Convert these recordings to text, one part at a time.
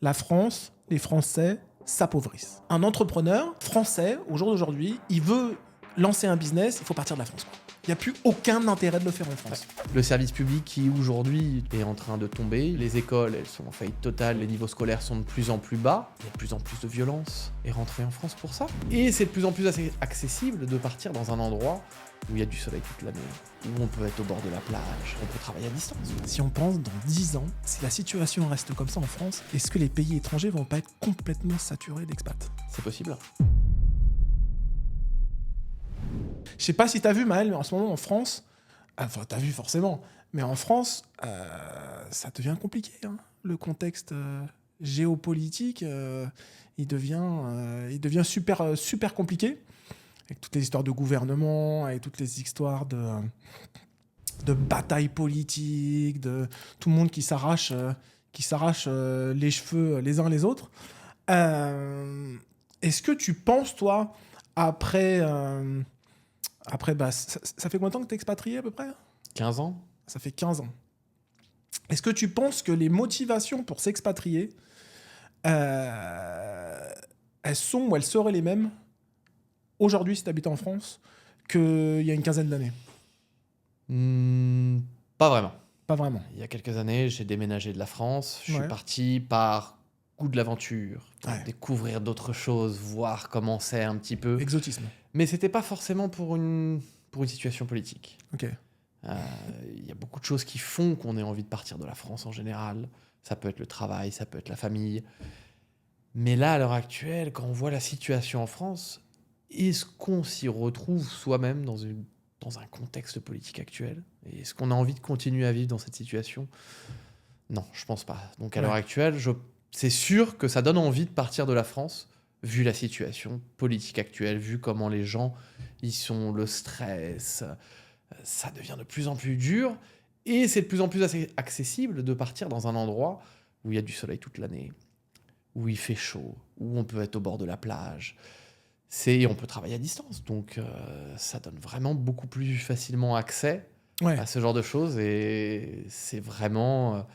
la France, les Français s'appauvrissent. Un entrepreneur français, au jour d'aujourd'hui, il veut lancer un business, il faut partir de la France, quoi. Il n'y a plus aucun intérêt de le faire en France. Le service public qui aujourd'hui est en train de tomber, les écoles elles sont en faillite totale, les niveaux scolaires sont de plus en plus bas, il y a de plus en plus de violence, et rentrer en France pour ça. Et c'est de plus en plus accessible de partir dans un endroit où il y a du soleil toute l'année, où on peut être au bord de la plage, on peut travailler à distance. Si on pense dans 10 ans, si la situation reste comme ça en France, est-ce que les pays étrangers vont pas être complètement saturés d'expats? C'est possible. Je sais pas si t'as vu, Maël, mais en ce moment en France, enfin t'as vu forcément, mais en France, ça devient compliqué, hein. Le contexte géopolitique, il devient super compliqué, avec toutes les histoires de gouvernement, avec toutes les histoires de batailles politiques, de tout le monde qui s'arrache les cheveux les uns les autres. Est-ce que tu penses, toi, après, ça fait combien de temps que t'es expatrié à peu près? 15 ans. Ça fait 15 ans. Est-ce que tu penses que les motivations pour s'expatrier, elles sont ou elles seraient les mêmes aujourd'hui si t'habites en France qu'il y a une quinzaine d'années? Pas vraiment. Pas vraiment. Il y a quelques années, j'ai déménagé de la France. Je Ouais. suis parti par goût de l'aventure, pour Ouais. découvrir d'autres choses, voir comment c'est un petit peu. Exotisme. Mais c'était pas forcément pour une situation politique. Ok. Il y a beaucoup de choses qui font qu'on ait envie de partir de la France en général. Ça peut être le travail, ça peut être la famille. Mais là, à l'heure actuelle, quand on voit la situation en France, est-ce qu'on s'y retrouve soi-même dans un contexte politique actuel? Et est-ce qu'on a envie de continuer à vivre dans cette situation? Non, je pense pas. Donc à l'heure actuelle, c'est sûr que ça donne envie de partir de la France, vu la situation politique actuelle, vu comment les gens y sont, le stress, ça devient de plus en plus dur. Et c'est de plus en plus accessible de partir dans un endroit où il y a du soleil toute l'année, où il fait chaud, où on peut être au bord de la plage. On peut travailler à distance. Donc ça donne vraiment beaucoup plus facilement accès à ce genre de choses. Et c'est vraiment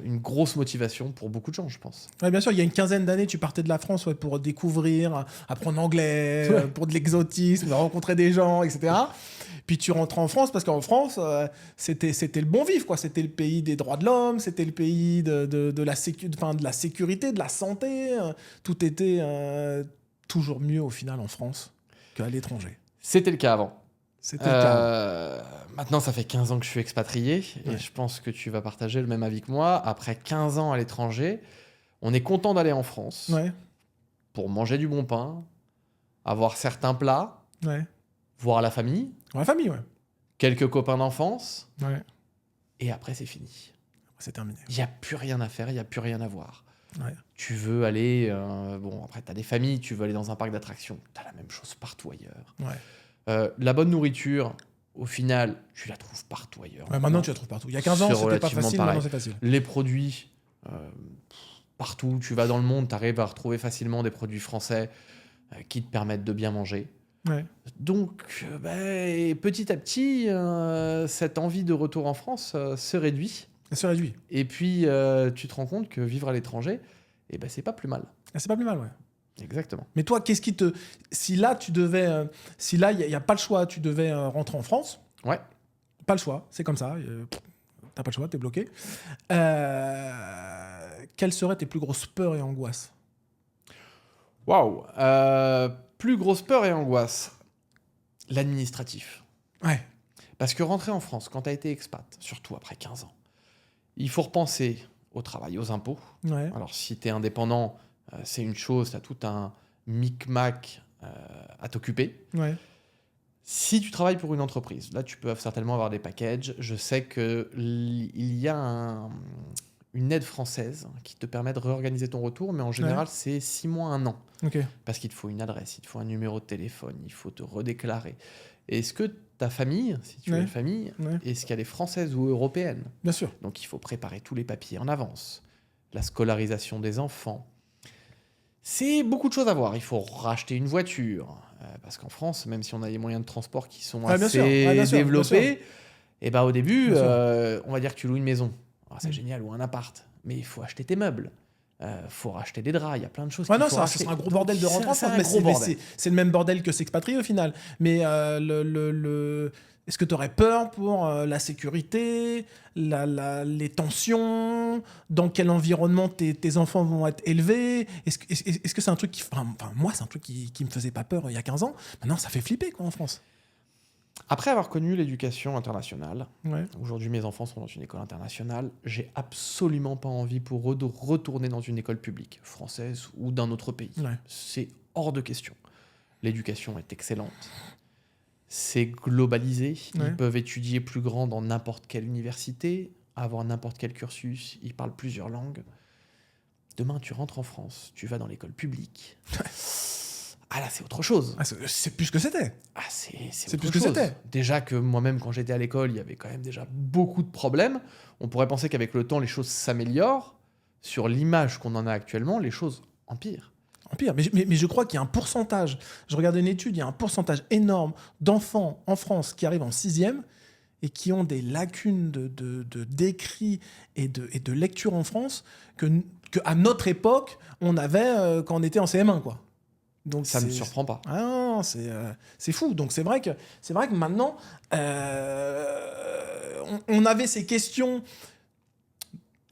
une grosse motivation pour beaucoup de gens, je pense. Ouais, bien sûr, il y a une quinzaine d'années, tu partais de la France pour découvrir, apprendre l'anglais, pour de l'exotisme, rencontrer des gens, etc. Puis tu rentres en France parce qu'en France, c'était le bon vivre, quoi. C'était le pays des droits de l'homme, c'était le pays de la sécurité, de la santé. Tout était toujours mieux au final en France qu'à l'étranger. C'était le cas avant. C'était le cas. Maintenant, ça fait 15 ans que je suis expatrié et je pense que tu vas partager le même avis que moi. Après 15 ans à l'étranger, on est content d'aller en France pour manger du bon pain, avoir certains plats, voir la famille, quelques copains d'enfance, et après, c'est fini. C'est terminé. Il n'y a plus rien à faire, il n'y a plus rien à voir. Tu veux aller... après, tu as des familles, tu veux aller dans un parc d'attractions, tu as la même chose partout ailleurs. La bonne nourriture, au final, tu la trouves partout ailleurs. Maintenant, tu la trouves partout. Il y a 15 ans, c'était pas facile, maintenant c'est facile. Les produits, partout, tu vas dans le monde, tu arrives à retrouver facilement des produits français qui te permettent de bien manger. Donc, petit à petit, cette envie de retour en France se réduit. Elle se réduit. Et puis, tu te rends compte que vivre à l'étranger, c'est pas plus mal. C'est pas plus mal, Exactement. Mais toi, qu'est-ce qui te... Si là, tu devais... si là, il n'y a pas le choix, tu devais rentrer en France. Pas le choix, c'est comme ça. T'as pas le choix, t'es bloqué. Quelles seraient tes plus grosses peurs et angoisses? Waouh. Plus grosse peur et angoisse. L'administratif. Parce que rentrer en France, quand t'as été expat, surtout après 15 ans, il faut repenser au travail, aux impôts. Alors, si t'es indépendant... c'est une chose, tu as tout un micmac à t'occuper. Si tu travailles pour une entreprise, là, tu peux certainement avoir des packages. Je sais qu'il y a une aide française qui te permet de réorganiser ton retour, mais en général, c'est 6 mois, 1 an. Parce qu'il te faut une adresse, il te faut un numéro de téléphone, il faut te redéclarer. Est-ce que ta famille, si tu as une famille, est-ce qu'elle est française ou européenne? Bien sûr. Donc, il faut préparer tous les papiers en avance. La scolarisation des enfants. C'est beaucoup de choses à voir. Il faut racheter une voiture. Parce qu'en France, même si on a les moyens de transport qui sont assez développés, au début, on va dire que tu loues une maison. Alors, c'est génial, ou un appart. Mais il faut acheter tes meubles. Faut racheter des draps, il y a plein de choses Ouais, qu'il non, faut ça racheter. sera un gros bordel de rentrer en C'est France, un mais gros bordel. c'est le même bordel que s'expatrier au final. Mais est-ce que tu aurais peur pour la sécurité, les tensions, dans quel environnement tes enfants vont être élevés? Est-ce que c'est un truc qui... Enfin, moi, c'est un truc qui me faisait pas peur il y a 15 ans. Maintenant, ça fait flipper, quoi, en France. Après avoir connu l'éducation internationale, Ouais. aujourd'hui mes enfants sont dans une école internationale, j'ai absolument pas envie pour eux de retourner dans une école publique, française ou d'un autre pays. Ouais. C'est hors de question. L'éducation est excellente. C'est globalisé. Ouais. Ils peuvent étudier plus grand dans n'importe quelle université, avoir n'importe quel cursus. Ils parlent plusieurs langues. Demain, tu rentres en France, tu vas dans l'école publique. Ah là, c'est autre chose. Ah, c'est plus ce que c'était. Ah, c'est C'est autre plus ce que chose. c'était. Déjà que moi-même, quand j'étais à l'école, il y avait quand même déjà beaucoup de problèmes. On pourrait penser qu'avec le temps, les choses s'améliorent. Sur l'image qu'on en a actuellement, les choses empirent. Pire, mais je crois qu'il y a un pourcentage, je regardais une étude, il y a un pourcentage énorme d'enfants en France qui arrivent en 6e et qui ont des lacunes d'écrit et de lecture en France que à notre époque, on avait quand on était en CM1, quoi. Donc Ça ne me surprend pas. Ah non, c'est fou. Donc c'est vrai que maintenant, on avait ces questions.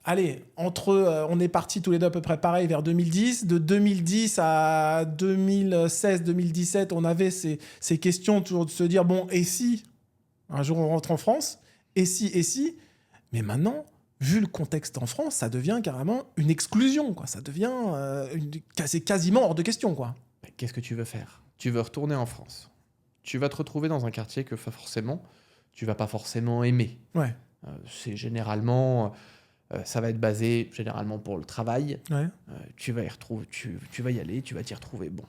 Allez, on est partis tous les deux à peu près pareil vers 2010. De 2010 à 2016-2017, on avait ces questions toujours de se dire, bon, et si un jour on rentre en France? Et si? Mais maintenant, vu le contexte en France, ça devient carrément une exclusion, quoi. Ça devient... c'est quasiment hors de question, quoi. Qu'est-ce que tu veux faire? Tu veux retourner en France. Tu vas te retrouver dans un quartier que tu vas pas forcément aimer. Ouais. C'est généralement... ça va être basé généralement pour le travail. Ouais. Tu vas y retrouver, tu vas y aller, tu vas t'y retrouver. Bon.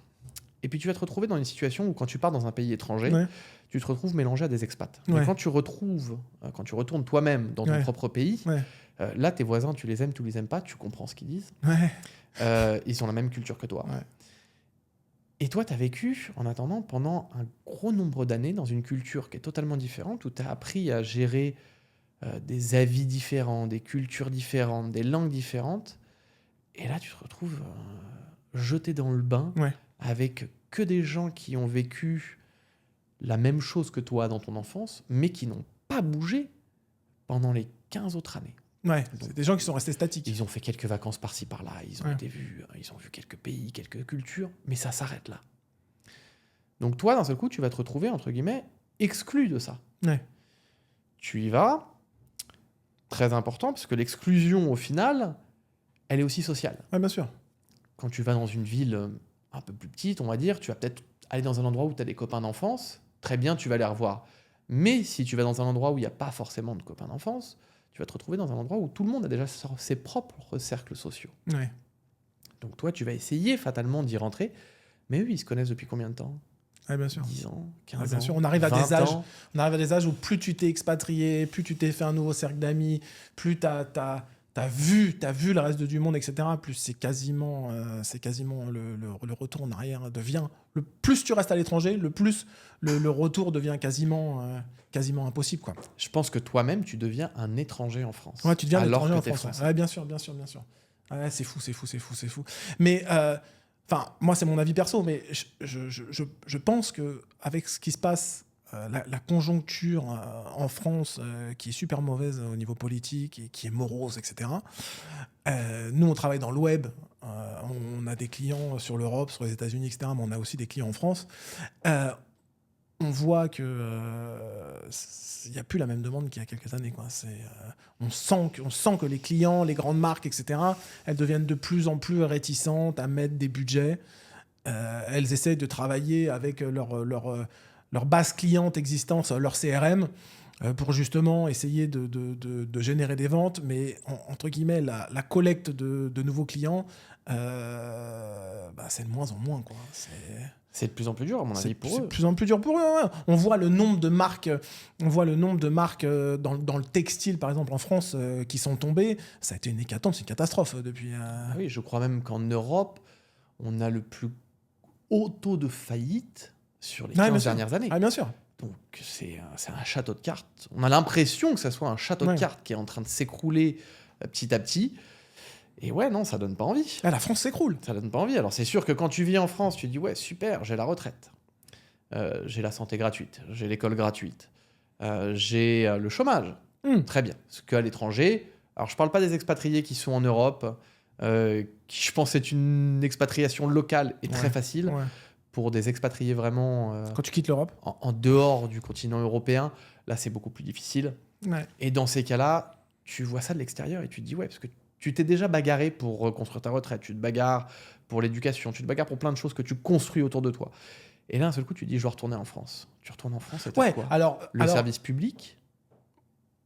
Et puis tu vas te retrouver dans une situation où quand tu pars dans un pays étranger, Ouais. tu te retrouves mélangé à des expats. Ouais. Et quand tu retournes toi-même dans ton Ouais. propre pays, Ouais. là tes voisins, tu les aimes, tu les aimes pas, tu comprends ce qu'ils disent. Ouais. Ils ont la même culture que toi. Ouais. Et toi, tu as vécu, en attendant, pendant un gros nombre d'années dans une culture qui est totalement différente, où tu as appris à gérer des avis différents, des cultures différentes, des langues différentes. Et là, tu te retrouves jeté dans le bain Ouais. avec que des gens qui ont vécu la même chose que toi dans ton enfance, mais qui n'ont pas bougé pendant les 15 autres années. Ouais. C'est des gens qui sont restés statiques. Ils ont fait quelques vacances par-ci par-là, ils ont Ouais. ils ont vu quelques pays, quelques cultures, mais ça s'arrête là. Donc toi, d'un seul coup, tu vas te retrouver, entre guillemets, exclu de ça. Ouais. Tu y vas, très important, parce que l'exclusion, au final, elle est aussi sociale. Ouais, bien sûr. Quand tu vas dans une ville un peu plus petite, on va dire, tu vas peut-être aller dans un endroit où tu as des copains d'enfance, très bien, tu vas les revoir. Mais si tu vas dans un endroit où il n'y a pas forcément de copains d'enfance, tu vas te retrouver dans un endroit où tout le monde a déjà ses propres cercles sociaux. Ouais. Donc toi, tu vas essayer fatalement d'y rentrer, mais eux, ils se connaissent depuis combien de temps? Ouais, bien sûr. 10 ans, 15 Ouais, bien ans, sûr. On arrive à 20 des âges. ans. On arrive à des âges où plus tu t'es expatrié, plus tu t'es fait un nouveau cercle d'amis, plus t'as vu le reste du monde, etc. Plus c'est quasiment le retour en arrière devient. Le plus tu restes à l'étranger, le plus le retour devient quasiment impossible, quoi. Je pense que toi-même, tu deviens un étranger en France. Ouais, tu deviens un alors étranger que en t'es France. français. Ouais, bien sûr. Ouais, c'est fou. Mais moi, c'est mon avis perso, mais je pense que avec ce qui se passe, la conjoncture en France, qui est super mauvaise au niveau politique et qui est morose, etc. Nous, on travaille dans le web. On a des clients sur l'Europe, sur les États-Unis, etc. Mais on a aussi des clients en France. On voit que il n'y a plus la même demande qu'il y a quelques années, quoi. On sent que les clients, les grandes marques, etc., elles deviennent de plus en plus réticentes à mettre des budgets. Elles essaient de travailler avec leur base cliente existante, leur CRM, pour justement essayer de générer des ventes. Mais entre guillemets, la collecte de nouveaux clients, c'est de moins en moins, quoi. C'est de plus en plus dur, à mon avis, pour C'est eux. de plus en plus dur pour eux. Ouais. On voit le nombre de marques, dans le textile, par exemple, en France, qui sont tombées. Ça a été une hécatombe, c'est une catastrophe depuis. Ah oui, je crois même qu'en Europe, on a le plus haut taux de faillite sur les 15 dernières années. Ah, bien sûr. Donc c'est un château de cartes. On a l'impression que ça soit un château de cartes qui est en train de s'écrouler petit à petit. Et ouais, non, ça donne pas envie. Ah, la France s'écroule. Ça donne pas envie. Alors c'est sûr que quand tu vis en France, tu dis ouais, super, j'ai la retraite. J'ai la santé gratuite, j'ai l'école gratuite, j'ai le chômage. Très bien. Parce qu'à l'étranger, alors je parle pas des expatriés qui sont en Europe, qui je pense est une expatriation locale et très facile. Ouais. Pour des expatriés vraiment Quand tu quittes l'Europe. en dehors du continent européen, là c'est beaucoup plus difficile. Ouais. Et dans ces cas-là, tu vois ça de l'extérieur et tu te dis ouais, parce que tu t'es déjà bagarré pour reconstruire ta retraite, tu te bagarres pour l'éducation, tu te bagarres pour plein de choses que tu construis autour de toi. Et là, d'un seul coup, tu dis je dois retourner en France. Tu retournes en France et t'as quoi ? Le service public.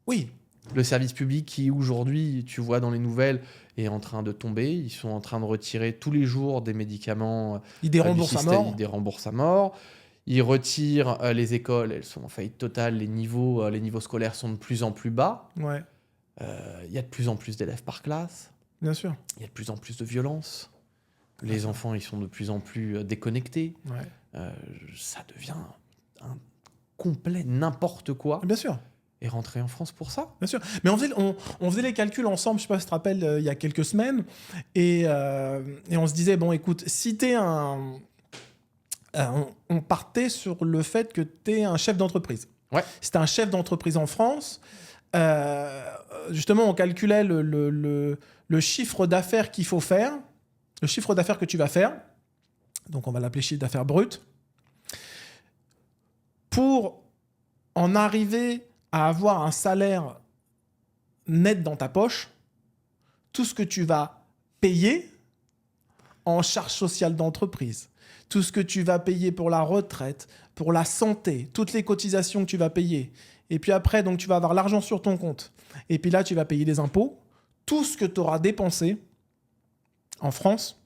Oui. Le service public qui, aujourd'hui, tu vois dans les nouvelles, est en train de tomber. Ils sont en train de retirer tous les jours des médicaments. Ils déremboursent à mort. Ils déremboursent à mort. Ils retirent les écoles. Elles sont en faillite totale. Les niveaux scolaires sont de plus en plus bas. Ouais. Il y a de plus en plus d'élèves par classe. Bien sûr. Il y a de plus en plus de violence. Les enfants, ils sont de plus en plus déconnectés. Ouais. Ça devient un complet n'importe quoi. Bien sûr. Et rentrer en France pour ça. Bien sûr. Mais on faisait les calculs ensemble, je sais pas si tu te rappelles, il y a quelques semaines, et on se disait, bon, écoute, si t'es on partait sur le fait que t'es un chef d'entreprise. Ouais. Si t'es un chef d'entreprise en France, justement, on calculait le chiffre d'affaires qu'il faut faire, le chiffre d'affaires que tu vas faire, donc on va l'appeler chiffre d'affaires brut, pour en arriver à avoir un salaire net dans ta poche, tout ce que tu vas payer en charges sociales d'entreprise, tout ce que tu vas payer pour la retraite, pour la santé, toutes les cotisations que tu vas payer, et puis après, donc, tu vas avoir l'argent sur ton compte, et puis là, tu vas payer les impôts, tout ce que tu auras dépensé en France,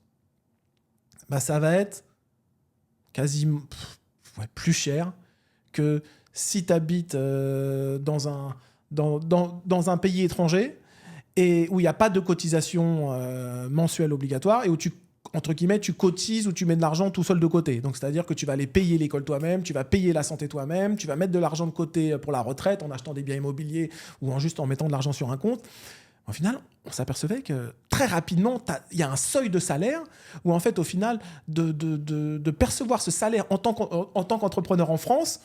bah, ça va être quasiment plus cher que si tu habites dans un pays étranger et où il n'y a pas de cotisation mensuelle obligatoire et où entre guillemets, tu cotises ou tu mets de l'argent tout seul de côté. Donc, c'est-à-dire que tu vas aller payer l'école toi-même, tu vas payer la santé toi-même, tu vas mettre de l'argent de côté pour la retraite en achetant des biens immobiliers ou en mettant de l'argent sur un compte. Au final, on s'apercevait que très rapidement, il y a un seuil de salaire où, en fait, au final, de percevoir ce salaire en tant qu'entrepreneur en France,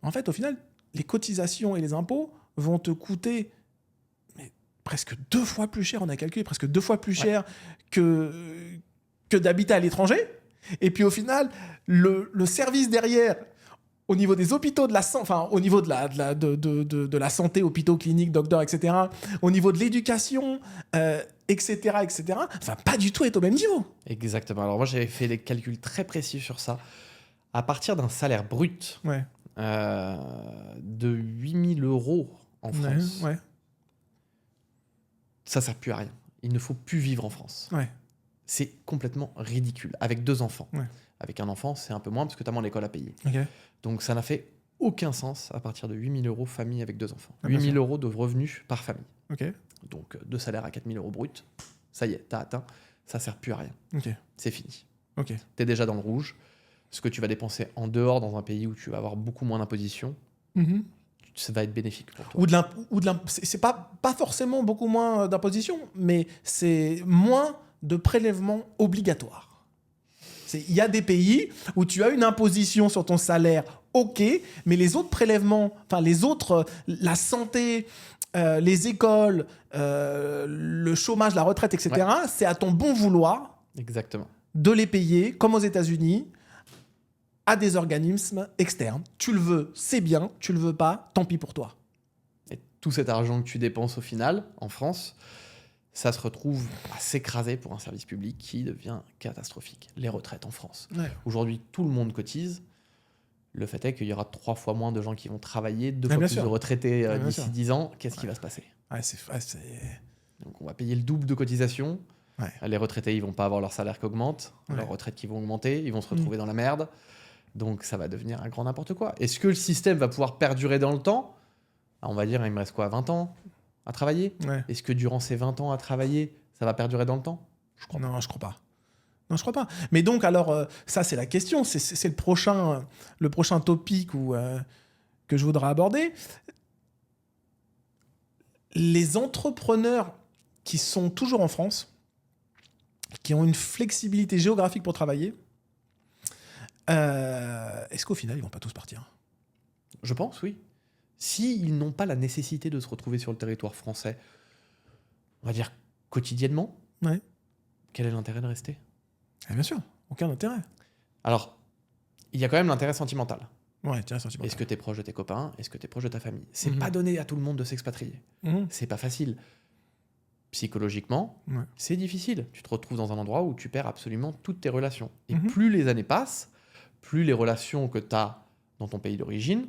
en fait, au final, les cotisations et les impôts vont te coûter presque 2 fois plus cher, on a calculé, presque 2 fois plus cher que d'habiter à l'étranger. Et puis au final, le service derrière, au niveau des hôpitaux, au niveau de la santé, hôpitaux, cliniques, docteurs, etc., au niveau de l'éducation, etc., ça va pas du tout être au même niveau. Exactement. Alors moi, j'avais fait des calculs très précis sur ça. À partir d'un salaire brut de 8 000 € en France, ça sert plus à rien. Il ne faut plus vivre en France. C'est complètement ridicule. Avec 2 enfants. Avec un enfant, c'est un peu moins parce que tu as moins l'école à payer. Donc ça n'a fait aucun sens à partir de 8 000 € famille avec 2 enfants. 8 000 € de revenus par famille. Donc 2 salaires à 4 000 € brut. Ça y est, tu as atteint. Ça sert plus à rien. C'est fini. Tu es déjà dans le rouge. Ce que tu vas dépenser en dehors dans un pays où tu vas avoir beaucoup moins d'imposition, ça va être bénéfique pour toi. C'est pas forcément beaucoup moins d'imposition, mais c'est moins de prélèvements obligatoires. Il y a des pays où tu as une imposition sur ton salaire, ok, mais les autres prélèvements, la santé, les écoles, le chômage, la retraite, etc., c'est à ton bon vouloir de les payer, comme aux États-Unis, à des organismes externes. Tu le veux, c'est bien. Tu le veux pas, tant pis pour toi. Et tout cet argent que tu dépenses au final, en France, ça se retrouve à s'écraser pour un service public qui devient catastrophique. Les retraites en France. Aujourd'hui, tout le monde cotise. Le fait est qu'il y aura 3 fois moins de gens qui vont travailler, 2 fois plus de retraités d'ici 10 ans. Qu'est-ce qui va se passer ? Donc on va payer le double de cotisation. Les retraités, ils vont pas avoir leur salaire qui augmente. Leurs retraites qui vont augmenter. Ils vont se retrouver dans la merde. Donc ça va devenir un grand n'importe quoi. Est-ce que le système va pouvoir perdurer dans le temps ? On va dire, il me reste quoi, 20 ans à travailler ? Est-ce que durant ces 20 ans à travailler, ça va perdurer dans le temps ? Non, je crois pas. Non, je crois pas. Mais donc, alors, ça, c'est la question. C'est le prochain topic que je voudrais aborder. Les entrepreneurs qui sont toujours en France, qui ont une flexibilité géographique pour travailler, est-ce qu'au final, ils vont pas tous partir? Je pense, oui. S'ils n'ont pas la nécessité de se retrouver sur le territoire français, on va dire quotidiennement, Ouais. quel est l'intérêt de rester? Bien sûr, aucun intérêt. Alors, il y a quand même l'intérêt sentimental. Ouais, tiens, sentiment. Est-ce que tu es proche de tes copains? Est-ce que tu es proche de ta famille? C'est Mhm. pas donné à tout le monde de s'expatrier. C'est pas facile. Psychologiquement, Ouais. c'est difficile. Tu te retrouves dans un endroit où tu perds absolument toutes tes relations. Et Mhm. plus les années passent, plus les relations que tu as dans ton pays d'origine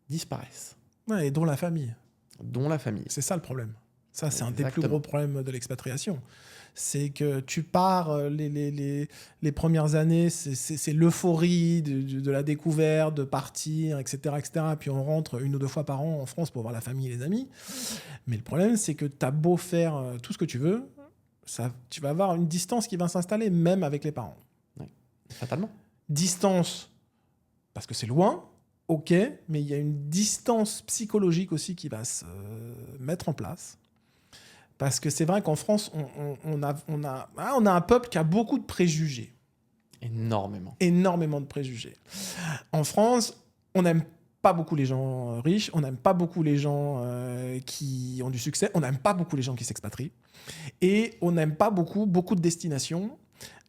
disparaissent, Ouais, et dont la famille. dont la famille. C'est ça le problème. Ça, c'est un des plus Exactement. gros problèmes de l'expatriation. C'est que tu pars les premières années, c'est l'euphorie de la découverte, de partir, etc., etc. Puis on rentre 1 ou 2 fois par an en France pour voir la famille et les amis. Mais le problème, c'est que tu as beau faire tout ce que tu veux, tu vas avoir une distance qui va s'installer, même avec les parents. Fatalement. Distance, parce que c'est loin, ok, mais il y a une distance psychologique aussi qui va se mettre en place. Parce que c'est vrai qu'en France, on a un peuple qui a beaucoup de préjugés. Énormément. Énormément de préjugés. En France, on n'aime pas beaucoup les gens riches, on n'aime pas beaucoup les gens qui ont du succès, on n'aime pas beaucoup les gens qui s'expatrient. Et on n'aime pas beaucoup de destinations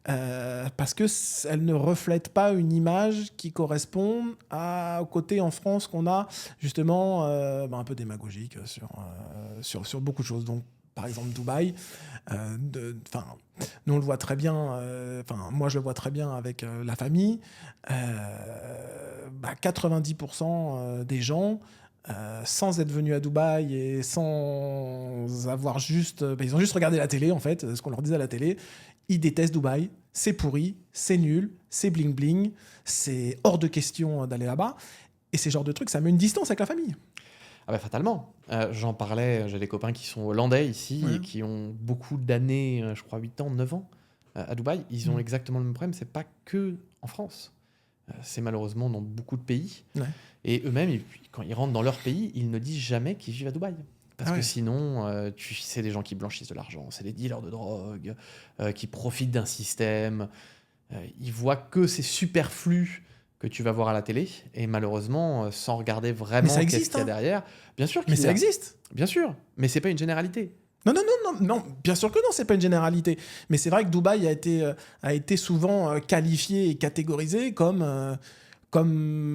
parce qu'elles ne reflètent pas une image qui correspond au côté en France qu'on a justement un peu démagogique sur beaucoup de choses. Donc, par exemple, Dubaï, nous on le voit très bien, moi je le vois très bien avec la famille, 90% des gens, sans être venus à Dubaï et sans avoir ils ont juste regardé la télé en fait, ce qu'on leur disait à la télé, ils détestent Dubaï, c'est pourri, c'est nul, c'est bling bling, c'est hors de question d'aller là-bas. Et ces genres de trucs, ça met une distance avec la famille. Ah bah fatalement. J'en parlais, j'ai des copains qui sont hollandais ici Ouais. et qui ont beaucoup d'années, je crois 8 ans, 9 ans à Dubaï. Ils ont exactement le même problème, c'est pas que en France. C'est malheureusement dans beaucoup de pays. Ouais. Et eux-mêmes, quand ils rentrent dans leur pays, ils ne disent jamais qu'ils vivent à Dubaï. Parce que sinon, c'est des gens qui blanchissent de l'argent, c'est des dealers de drogue, qui profitent d'un système. Ils voient que c'est superflu que tu vas voir à la télé, et malheureusement, sans regarder vraiment ça qu'est-ce existe, qu'il y a hein. derrière. Bien sûr qu'il Mais y ça a. existe. Bien sûr, mais c'est pas une généralité. Non, bien sûr que non, c'est pas une généralité. Mais c'est vrai que Dubaï a été souvent qualifié et catégorisé comme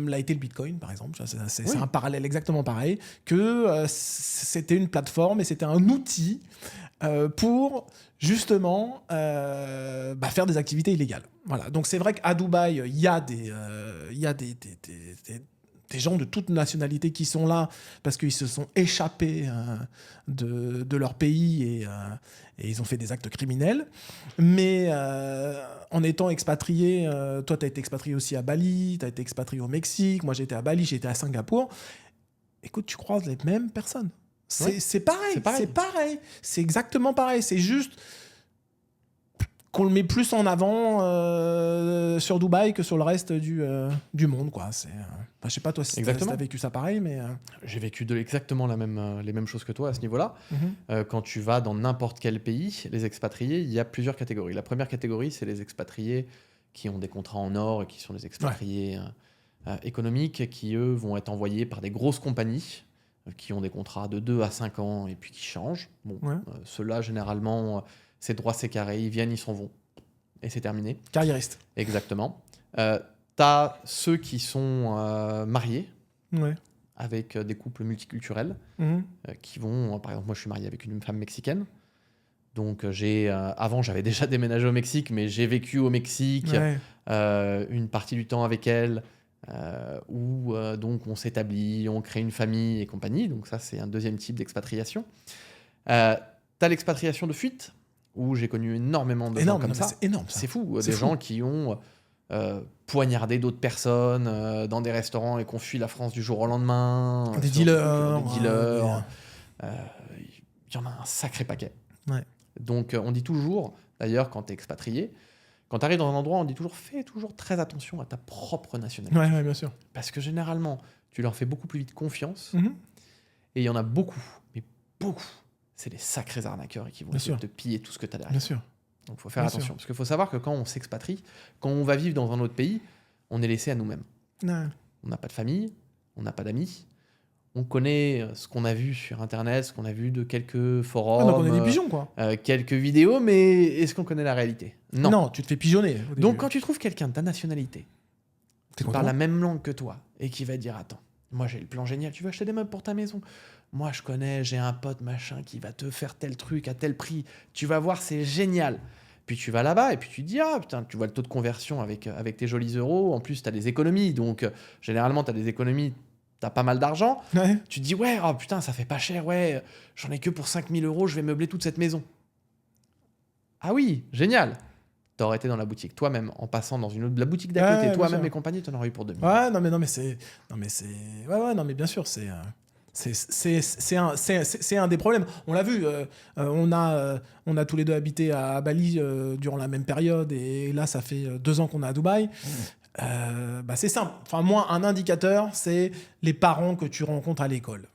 l'a été le Bitcoin, par exemple. C'est un parallèle exactement pareil, que c'était une plateforme et c'était un outil pour justement faire des activités illégales. Voilà. Donc c'est vrai qu'à Dubaï, il y a des gens de toute nationalité qui sont là parce qu'ils se sont échappés de leur pays et ils ont fait des actes criminels. Mais en étant expatrié, toi, tu as été expatrié aussi à Bali, tu as été expatrié au Mexique, moi j'étais à Bali, j'étais à Singapour. Écoute, tu croises les mêmes personnes. C'est pareil, c'est pareil. C'est exactement pareil. C'est juste qu'on le met plus en avant sur Dubaï que sur le reste du monde, quoi. Je sais pas toi si t'as vécu ça pareil, mais j'ai vécu exactement les mêmes choses que toi à ce niveau-là. Quand tu vas dans n'importe quel pays, les expatriés, il y a plusieurs catégories. La première catégorie, c'est les expatriés qui ont des contrats en or et qui sont des expatriés économiques, qui eux vont être envoyés par des grosses compagnies qui ont des contrats de 2 à 5 ans et puis qui changent. Bon, ceux-là, généralement, c'est droit, c'est carré, ils viennent, ils s'en vont. Et c'est terminé. Carriériste. Exactement. T'as ceux qui sont mariés, avec des couples multiculturels, qui vont... Par exemple, moi, je suis marié avec une femme mexicaine. Donc, avant, j'avais déjà déménagé au Mexique, mais j'ai vécu au Mexique une partie du temps avec elle, où donc on s'établit, on crée une famille et compagnie. Donc ça, c'est un deuxième type d'expatriation. T'as l'expatriation de fuite, où j'ai connu énormément de gens comme ça. C'est énorme, ça. C'est fou. Des gens qui ont poignardé d'autres personnes dans des restaurants et qu'on fuit la France du jour au lendemain. Des dealers. Il y en a un sacré paquet. Ouais. Donc on dit toujours, d'ailleurs, quand tu es expatrié, quand tu arrives dans un endroit, on dit toujours fais toujours très attention à ta propre nationalité. Ouais, bien sûr. Parce que généralement, tu leur fais beaucoup plus vite confiance. Et il y en a beaucoup, mais beaucoup. c'est les sacrés arnaqueurs et qui vont Bien essayer sûr. de te piller tout ce que tu as derrière. Bien sûr. Donc, il faut faire Bien attention. sûr. Parce qu'il faut savoir que quand on s'expatrie, quand on va vivre dans un autre pays, on est laissé à nous-mêmes. Ouais. On n'a pas de famille, on n'a pas d'amis. On connaît ce qu'on a vu sur Internet, ce qu'on a vu de quelques forums, Donc on est des pigeons, quoi. quelques vidéos, mais est-ce qu'on connaît la réalité? Non. Tu te fais pigeonner. au début. Donc, quand tu trouves quelqu'un de ta nationalité T'es qui parle content. la même langue que toi et qui va te dire attends, moi j'ai le plan génial, tu veux acheter des meubles pour ta maison, moi je connais, j'ai un pote machin qui va te faire tel truc à tel prix, tu vas voir, c'est génial. Puis tu vas là-bas et puis tu te dis ah putain, tu vois le taux de conversion avec tes jolis euros, en plus tu as des économies, donc généralement tu as des économies, tu as pas mal d'argent, Ouais. tu te dis ouais, oh putain ça fait pas cher, ouais, j'en ai que pour 5000 euros, je vais meubler toute cette maison. Ah oui, génial. T'aurais été dans la boutique toi-même en passant dans une autre, la boutique d'à Ouais, côté, bien toi-même sûr. et compagnie, t'en aurais eu pour 2000. Ouais, non mais c'est, ouais, non mais bien sûr, c'est un des problèmes. On l'a vu, on a tous les deux habité à Bali durant la même période et là ça fait 2 ans qu'on est à Dubaï. Bah c'est simple. Enfin moi, un indicateur, c'est les parents que tu rencontres à l'école.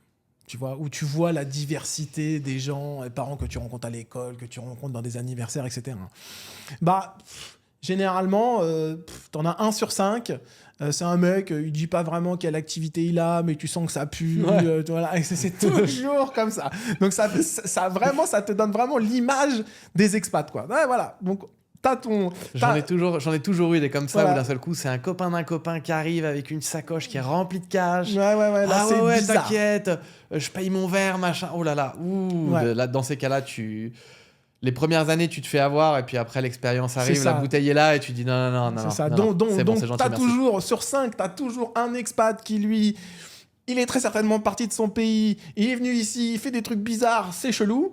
Tu vois, où tu vois la diversité des gens, les parents que tu rencontres à l'école, que tu rencontres dans des anniversaires, etc. Bah, généralement, t'en as 1 sur 5. C'est un mec, il dit pas vraiment quelle activité il a, mais tu sens que ça pue. Ouais. Voilà, et c'est toujours comme ça. Donc ça vraiment, ça te donne vraiment l'image des expats, quoi. Ouais, voilà. Donc t'as ton. J'en ai toujours eu des comme ça Voilà. où d'un seul coup c'est un copain d'un copain qui arrive avec une sacoche qui est remplie de cash. Ouais. Là Ah c'est ouais, bizarre. t'inquiète, je paye mon verre, machin. Oh là là, Ouais. là dans ces cas-là, les premières années tu te fais avoir et puis après l'expérience arrive, ça. la bouteille est là et tu dis non, C'est ça. non, Donc, c'est bon, c'est donc gentil, t'as merci. toujours, sur 5, t'as toujours un expat qui, lui, il est très certainement parti de son pays, il est venu ici, il fait des trucs bizarres, c'est chelou.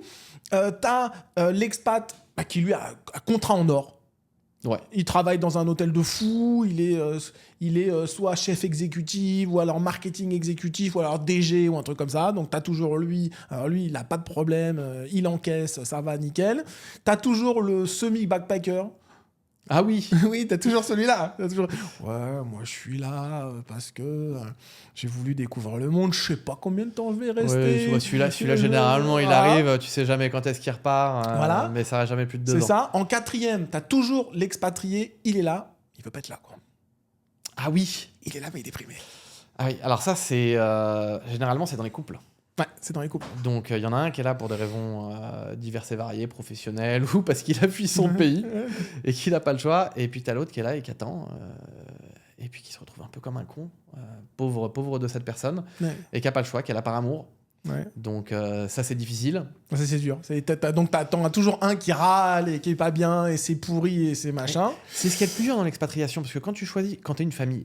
T'as l'expat qui, lui, a contrat en or. Ouais. Il travaille dans un hôtel de fou, il est soit chef exécutif, ou alors marketing exécutif, ou alors DG, ou un truc comme ça. Donc, t'as toujours lui. Alors, lui, il n'a pas de problème, il encaisse, ça va, nickel. T'as toujours le semi-backpacker. Ah oui. Oui, t'as toujours celui-là. T'as toujours... Ouais, moi je suis là parce que j'ai voulu découvrir le monde. Je sais pas combien de temps je vais rester. Ouais, tu vois, celui-là généralement il Voilà. arrive, tu sais jamais quand est-ce qu'il repart, Voilà. mais ça reste jamais plus de 2 ans. C'est ça. En 4e, t'as toujours l'expatrié. Il est là. Il veut pas être là, quoi. Ah oui. Il est là, mais il est déprimé. Ah oui. Alors ça c'est généralement c'est dans les couples. Ouais, c'est dans les couples. Donc, il y en a un qui est là pour des raisons diverses et variées, professionnelles, ou parce qu'il a fui son pays et qu'il n'a pas le choix. Et puis, tu as l'autre qui est là et qui attend, et puis qui se retrouve un peu comme un con, pauvre de cette personne, Ouais. et qui n'a pas le choix, qui est là par amour. Ouais. Donc, ça, c'est difficile. Ça, c'est dur. Donc, t'en as toujours un qui râle et qui est pas bien, et c'est pourri, et c'est machin. C'est ce qu'il y a de plus dur dans l'expatriation, parce que quand tu choisis, quand tu es une famille,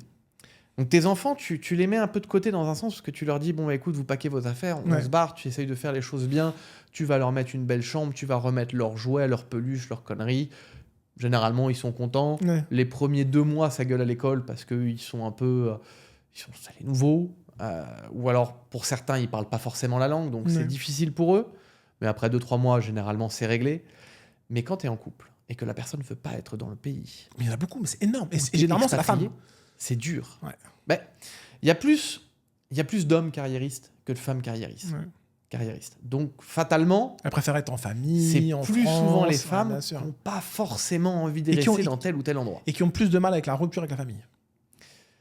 donc tes enfants, tu les mets un peu de côté dans un sens, parce que tu leur dis, bon, bah, écoute, vous paquez vos affaires, on Ouais. se barre, tu essayes de faire les choses bien, tu vas leur mettre une belle chambre, tu vas remettre leurs jouets, leurs peluches, leurs conneries. Généralement, ils sont contents. Ouais. Les premiers 2 mois, ça gueule à l'école, parce qu'ils sont un peu... c'est les nouveaux. Ou alors, pour certains, ils parlent pas forcément la langue, donc c'est Ouais. difficile pour eux. Mais après 2-3 mois, généralement, c'est réglé. Mais quand tu es en couple, et que la personne ne veut pas être dans le pays... Mais il y en a beaucoup, mais c'est énorme. Et où t'es généralement, c'est la expatrié, femme. c'est dur. Ouais. Ben, il y a plus d'hommes carriéristes que de femmes carriéristes. Ouais. Donc, fatalement, Elle préfère être en famille, c'est en plus France, souvent les ouais, femmes bien qui sûr. n'ont pas forcément envie de Et qui ont- rester dans tel ou tel endroit. Et qui ont plus de mal avec la rupture avec la famille.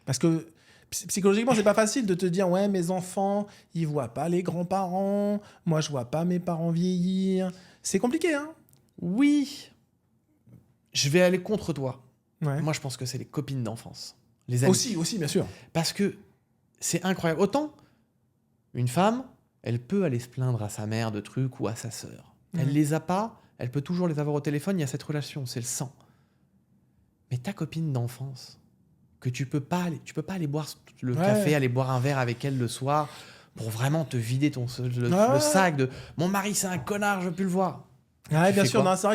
Parce que psychologiquement, c'est pas facile de te dire ouais, mes enfants, ils voient pas les grands-parents, moi je vois pas mes parents vieillir. C'est compliqué, hein. Oui, je vais aller contre toi. Ouais. Moi, je pense que c'est les copines d'enfance, les amis. Aussi, bien sûr. Parce que c'est incroyable. Autant, une femme, elle peut aller se plaindre à sa mère de trucs ou à sa sœur. Elle Mhm. les a pas, elle peut toujours les avoir au téléphone, il y a cette relation, c'est le sang. Mais ta copine d'enfance, que tu peux pas aller boire le Ouais. café, aller boire un verre avec elle le soir, pour vraiment te vider le Ouais. sac de « mon mari, c'est un connard, je veux plus le voir ». Ouais, Tu bien fais sûr, quoi non, c'est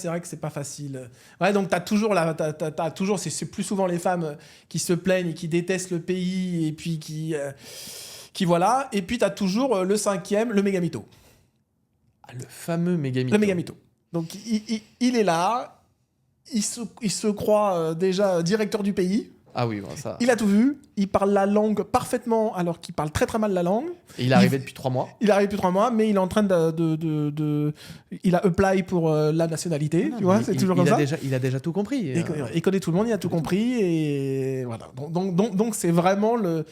vrai que c'est pas facile. Ouais, donc t'as toujours c'est plus souvent les femmes qui se plaignent et qui détestent le pays et puis qui voilà. Et puis t'as toujours le 5e, le méga mytho. Ah, le fameux méga mytho. Le méga mytho. Donc il est là, il se croit déjà directeur du pays. Ah oui, bon, ça. Il a tout vu. Il parle la langue parfaitement alors qu'il parle très très mal la langue. Et il est arrivé depuis 3 mois. Il arrive depuis 3 mois, mais il est en train il a apply pour la nationalité, Non, tu vois, mais c'est toujours comme ça. Il a déjà tout compris. Il connaît tout le monde, il a tout compris, et voilà. Donc c'est vraiment la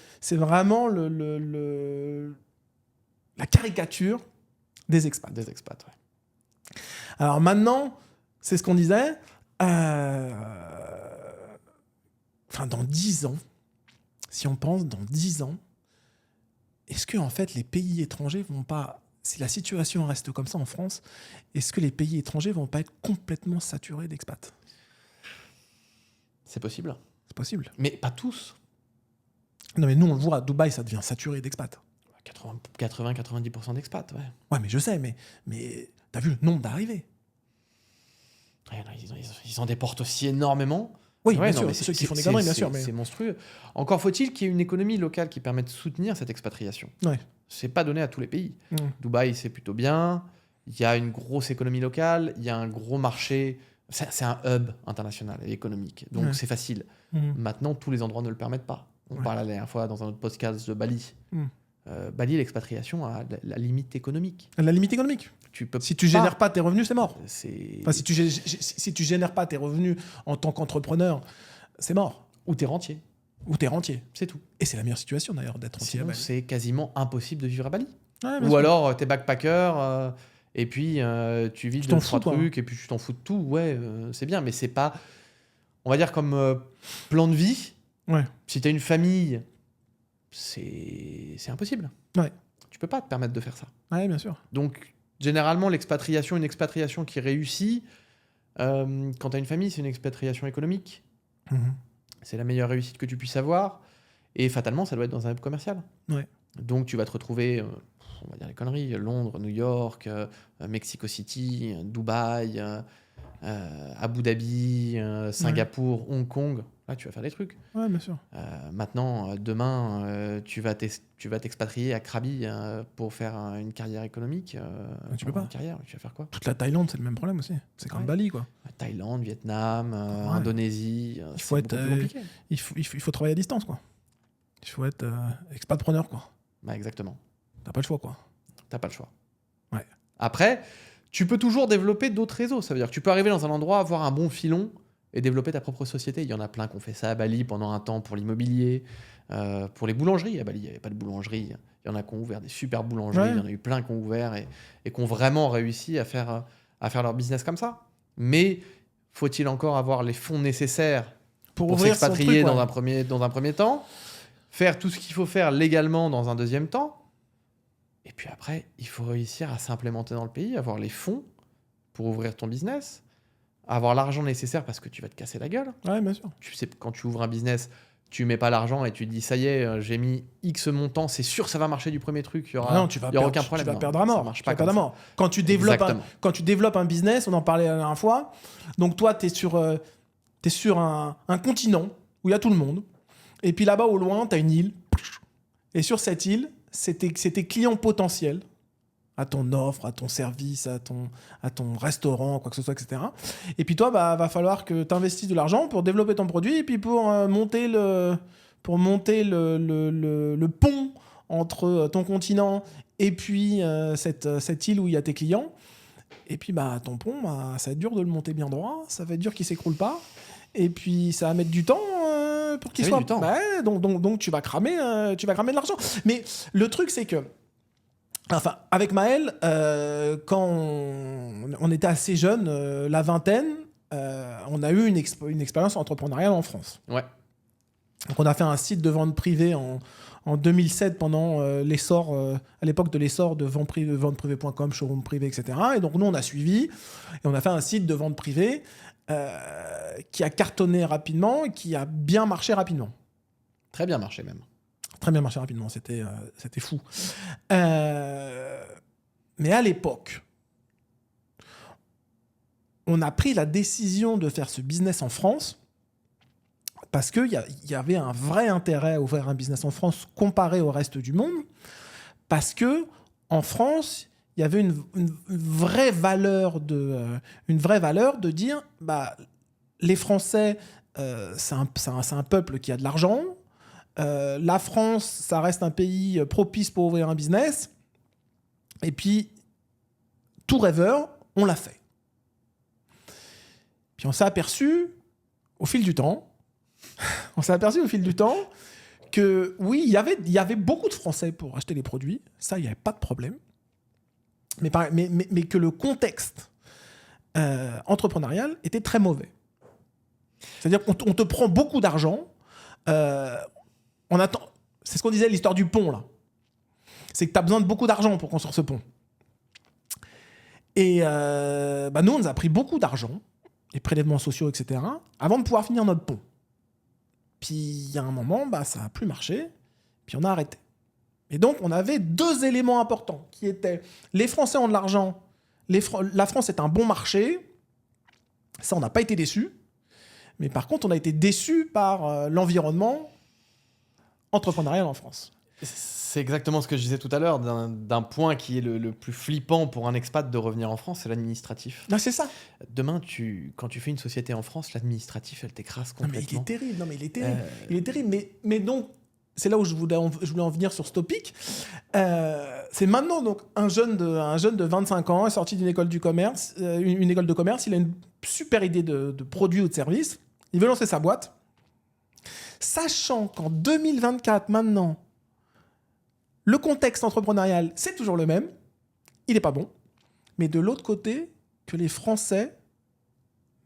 caricature des expats. Des expats, ouais. Alors maintenant, c'est ce qu'on disait. Dans 10 ans, si on pense dans 10 ans, est-ce que en fait les pays étrangers vont pas, si la situation reste comme ça en France, est-ce que les pays étrangers vont pas être complètement saturés d'expats ? C'est possible. C'est possible. Mais pas tous. Non mais nous on le voit, à Dubaï ça devient saturé d'expats. 80-90% d'expats, ouais. Ouais mais je sais, mais t'as vu le nombre d'arrivées ? Ouais, non, ils en déportent aussi énormément. Oui, Ouais, bien non, sûr, mais c'est ceux qui font des conneries, bien sûr. Mais... C'est monstrueux. Encore faut-il qu'il y ait une économie locale qui permette de soutenir cette expatriation. Ouais. C'est pas donné à tous les pays. Mmh. Dubaï, c'est plutôt bien. Il y a une grosse économie locale. Il y a un gros marché. C'est un hub international et économique. Donc c'est facile. Maintenant, tous les endroits ne le permettent pas. On parlait la dernière fois dans un autre podcast de Bali. Bali, l'expatriation a la limite économique. La limite économique. Si tu génères pas tes revenus, c'est mort. Enfin, si tu génères pas tes revenus en tant qu'entrepreneur, c'est mort. Ou t'es rentier. Ou t'es rentier. C'est tout. Et c'est la meilleure situation d'ailleurs d'être rentier à Bali. C'est quasiment impossible de vivre à Bali. Ouais, ou alors t'es backpacker et puis tu vis de 3 trucs et puis tu t'en fous de tout. Ouais, c'est bien, mais c'est pas, on va dire, comme plan de vie. Ouais. Si t'as une famille, c'est impossible. Ouais. Tu peux pas te permettre de faire ça. Ouais, bien sûr. Donc généralement, une expatriation qui réussit, quand t'as une famille, c'est une expatriation économique. C'est la meilleure réussite que tu puisses avoir. Et fatalement, ça doit être dans un hub commercial. Ouais. Donc tu vas te retrouver, on va dire les conneries, Londres, New York, Mexico City, Dubaï, Abu Dhabi, Singapour, Hong Kong. Là, tu vas faire des trucs. Ouais, bien sûr. Maintenant, demain, tu vas t'expatrier à Krabi pour faire une carrière économique. Tu peux pas. Une carrière, tu vas faire quoi ? Toute la Thaïlande, c'est le même problème aussi. C'est comme Bali, quoi. Thaïlande, Vietnam, Indonésie. Il faut être. Compliqué. Il faut travailler à distance, quoi. Il faut être expatpreneur, quoi. Bah, exactement. T'as pas le choix, quoi. T'as pas le choix. Ouais. Après, tu peux toujours développer d'autres réseaux. Ça veut dire que tu peux arriver dans un endroit, avoir un bon filon et développer ta propre société. Il y en a plein qui ont fait ça à Bali pendant un temps pour l'immobilier, pour les boulangeries. À Bali, il n'y avait pas de boulangerie. Il y en a qui ont ouvert des super boulangeries. Ouais. Il y en a eu plein qui ont ouvert et qui ont vraiment réussi à faire leur business comme ça. Mais faut-il encore avoir les fonds nécessaires pour s'expatrier dans un premier temps, faire tout ce qu'il faut faire légalement dans un deuxième temps. Et puis après, il faut réussir à s'implémenter dans le pays, avoir les fonds pour ouvrir ton business, avoir l'argent nécessaire parce que tu vas te casser la gueule. Ouais, bien sûr. Tu sais, quand tu ouvres un business, tu mets pas l'argent et tu te dis ça y est, j'ai mis X montant, c'est sûr ça va marcher du premier truc, il y aura aucun problème. Tu vas perdre à mort. Ça marche pas comme ça. Quand tu développes un business, on en parlait la dernière fois. Donc toi, tu es sur un continent où il y a tout le monde. Et puis là-bas au loin, tu as une île. Et sur cette île, c'est tes clients potentiels à ton offre, à ton service, à ton restaurant, quoi que ce soit, etc. Et puis toi, va falloir que tu investisses de l'argent pour développer ton produit et puis pour monter le pont entre ton continent et puis cette île où il y a tes clients. Et puis ton pont, ça va être dur de le monter bien droit, ça va être dur qu'il ne s'écroule pas. Et puis ça va mettre du temps pour qu'il soit... Donc tu vas cramer de l'argent. Mais le truc, c'est que avec Maël, quand on était assez jeunes, la vingtaine, on a eu une expérience entrepreneuriale en France. Ouais. Donc on a fait un site de vente privée en 2007 pendant l'essor, à l'époque de l'essor de venteprivée.com, showroom privé, etc. Et donc nous, on a suivi et on a fait un site de vente privée qui a cartonné rapidement et qui a bien marché rapidement. Très bien marché même. Très bien marché rapidement, c'était fou. Mais à l'époque, on a pris la décision de faire ce business en France parce qu'il y avait un vrai intérêt à ouvrir un business en France comparé au reste du monde, parce qu'en France, il y avait une vraie valeur de dire les Français c'est un peuple qui a de l'argent. La France, ça reste un pays propice pour ouvrir un business. Et puis, tout rêveur, on l'a fait. Puis on s'est aperçu, au fil du temps, que oui, il y avait beaucoup de Français pour acheter les produits. Ça, il n'y avait pas de problème. Mais que le contexte entrepreneurial était très mauvais. C'est-à-dire qu'on te prend beaucoup d'argent. C'est ce qu'on disait, l'histoire du pont, là. C'est que tu as besoin de beaucoup d'argent pour construire ce pont. Et nous, on nous a pris beaucoup d'argent, les prélèvements sociaux, etc., avant de pouvoir finir notre pont. Puis, il y a un moment, ça n'a plus marché, puis on a arrêté. Et donc, on avait 2 éléments importants, qui étaient les Français ont de l'argent, la France est un bon marché, ça, on n'a pas été déçus, mais par contre, on a été déçus par l'environnement entrepreneurial en France. C'est exactement ce que je disais tout à l'heure, d'un point qui est le plus flippant pour un expat de revenir en France, c'est l'administratif. Non, c'est ça. Demain, quand tu fais une société en France, l'administratif, elle t'écrase complètement. Non, mais il est terrible. Il est terrible. Mais donc, c'est là où je voulais en venir sur ce topic. C'est maintenant, donc, un jeune de 25 ans est sorti d'une école du commerce, une école de commerce, il a une super idée de produit ou de service, il veut lancer sa boîte, sachant qu'en 2024, maintenant, le contexte entrepreneurial, c'est toujours le même. Il n'est pas bon. Mais de l'autre côté, que les Français,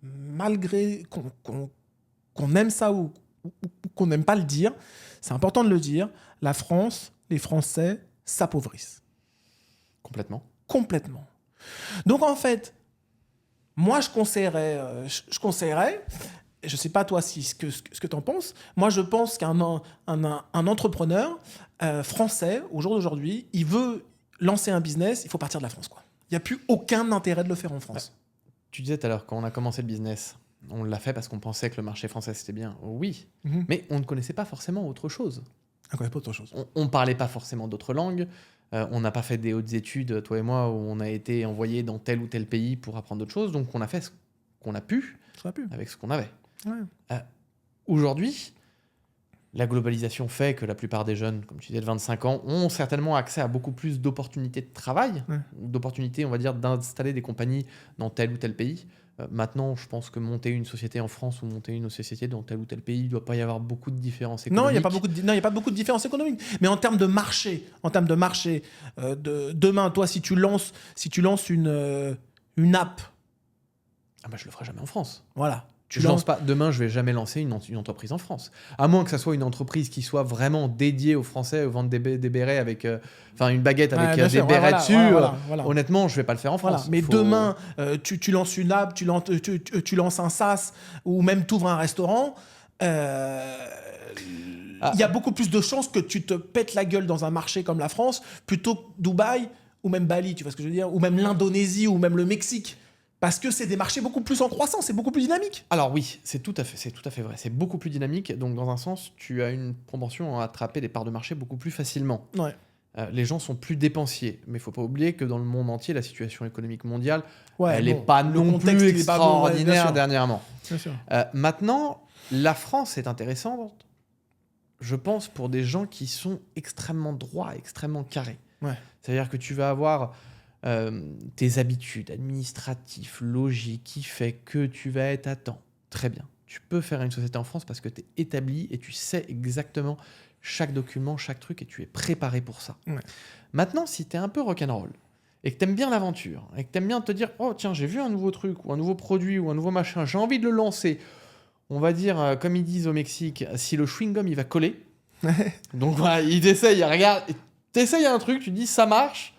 malgré qu'on aime ça ou qu'on n'aime pas le dire, c'est important de le dire, la France, les Français s'appauvrissent. Complètement. Complètement. Donc en fait, moi je conseillerais, je ne sais pas toi ce que tu en penses, moi je pense qu'un entrepreneur français, au jour d'aujourd'hui, il veut lancer un business, il faut partir de la France, quoi. Il n'y a plus aucun intérêt de le faire en France. Tu disais tout à l'heure, quand on a commencé le business, on l'a fait parce qu'on pensait que le marché français c'était bien. Oui, mais on ne connaissait pas forcément autre chose. On ne connaissait pas autre chose. On ne parlait pas forcément d'autres langues. On n'a pas fait des hautes études, toi et moi, où on a été envoyés dans tel ou tel pays pour apprendre d'autres choses. Donc on a fait ce qu'on a pu avec ce qu'on avait. Ouais. Aujourd'hui, la globalisation fait que la plupart des jeunes, comme tu disais, de 25 ans, ont certainement accès à beaucoup plus d'opportunités de travail, d'opportunités, on va dire, d'installer des compagnies dans tel ou tel pays. Maintenant, je pense que monter une société en France ou monter une société dans tel ou tel pays, il ne doit pas y avoir beaucoup de différences économiques. Non, il n'y a pas beaucoup de différences économiques. Mais en termes de marché, demain, toi, si tu lances une app... Ah bah, je le ferai jamais en France. Voilà. Demain, je vais jamais lancer une entreprise en France. À moins que ça soit une entreprise qui soit vraiment dédiée aux Français, vendre des bérets avec... une baguette avec des bérets dessus. Voilà. Honnêtement, je vais pas le faire en France. Mais demain, tu lances une app, tu lances un SaaS, ou même tu ouvres un restaurant, il y a beaucoup plus de chances que tu te pètes la gueule dans un marché comme la France, plutôt que Dubaï, ou même Bali, tu vois ce que je veux dire, ou même l'Indonésie, ou même le Mexique. Parce que c'est des marchés beaucoup plus en croissance, c'est beaucoup plus dynamique. Alors oui, c'est tout à fait vrai. C'est beaucoup plus dynamique. Donc dans un sens, tu as une propension à attraper des parts de marché beaucoup plus facilement. Ouais. Les gens sont plus dépensiers. Mais il ne faut pas oublier que dans le monde entier, la situation économique mondiale, elle n'est pas non plus extraordinaire dernièrement. Bien sûr. Maintenant, la France est intéressante, je pense, pour des gens qui sont extrêmement droits, extrêmement carrés. Ouais. C'est-à-dire que tu vas avoir... tes habitudes administratives, logiques, qui fait que tu vas être à temps. Très bien. Tu peux faire une société en France parce que tu es établi et tu sais exactement chaque document, chaque truc et tu es préparé pour ça. Ouais. Maintenant, si tu es un peu rock'n'roll et que tu aimes bien l'aventure et que tu aimes bien te dire « Oh tiens, j'ai vu un nouveau truc ou un nouveau produit ou un nouveau machin, j'ai envie de le lancer. » On va dire, comme ils disent au Mexique, si le chewing-gum, il va coller. Donc voilà, ils essayent, regarde, t'essayes un truc, tu dis « Ça marche ».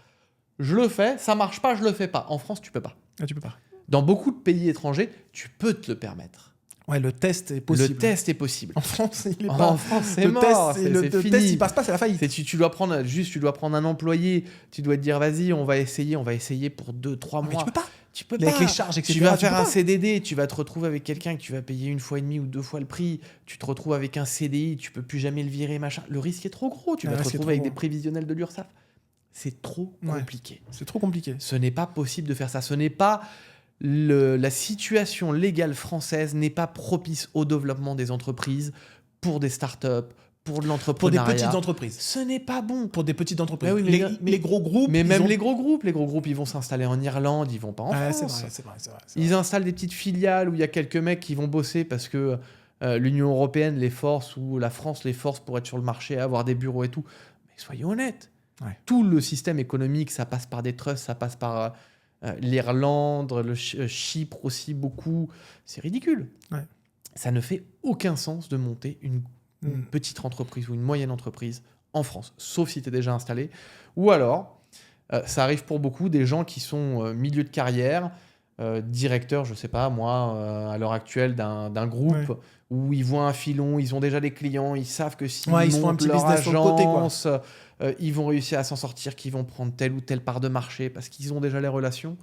Je le fais, ça marche pas, je le fais pas. En France, tu peux pas. Ah, tu peux pas. Dans beaucoup de pays étrangers, tu peux te le permettre. Ouais, le test est possible. Le test est possible. En France, il est pas. En France, c'est mort. Le test, il passe pas, c'est la faillite. Tu dois prendre un employé, tu dois te dire, vas-y, on va essayer pour 2-3 mois. Mais tu peux pas. Tu peux Avec pas. les charges, etc. Tu vas faire un CDD, tu vas te retrouver avec quelqu'un que tu vas payer 1,5 fois ou 2 fois le prix. Tu te retrouves avec un CDI, tu peux plus jamais le virer, machin. Le risque est trop gros. Tu vas te retrouver avec des prévisionnels de l'URSSAF. C'est trop compliqué. C'est trop compliqué. Ce n'est pas possible de faire ça. Ce n'est pas la situation légale française n'est pas propice au développement des entreprises pour des startups, pour de Pour des l'entrepreneuriat. petites entreprises. Ce n'est pas bon. Pour des petites entreprises. Ah oui, les gros groupes. Mais ils même ont- les gros groupes, ils vont s'installer en Irlande, ils vont pas en Ouais, France. c'est vrai. Ils installent des petites filiales où il y a quelques mecs qui vont bosser parce que l'Union européenne les force ou la France les force pour être sur le marché, avoir des bureaux et tout. Mais soyons honnêtes. Ouais. Tout le système économique, ça passe par des trusts, ça passe par l'Irlande, Chypre aussi beaucoup. C'est ridicule. Ouais. Ça ne fait aucun sens de monter une Mm. petite entreprise ou une moyenne entreprise en France, sauf si tu es déjà installé. Ou alors, ça arrive pour beaucoup des gens qui sont milieu de carrière, directeur, je sais pas moi, à l'heure actuelle d'un groupe Ouais. où ils voient un filon, ils ont déjà des clients, ils savent que s'ils Ouais, ils se font un montent petit leur business sur le côté, quoi. agence, ils vont réussir à s'en sortir, qu'ils vont prendre telle ou telle part de marché parce qu'ils ont déjà les relations.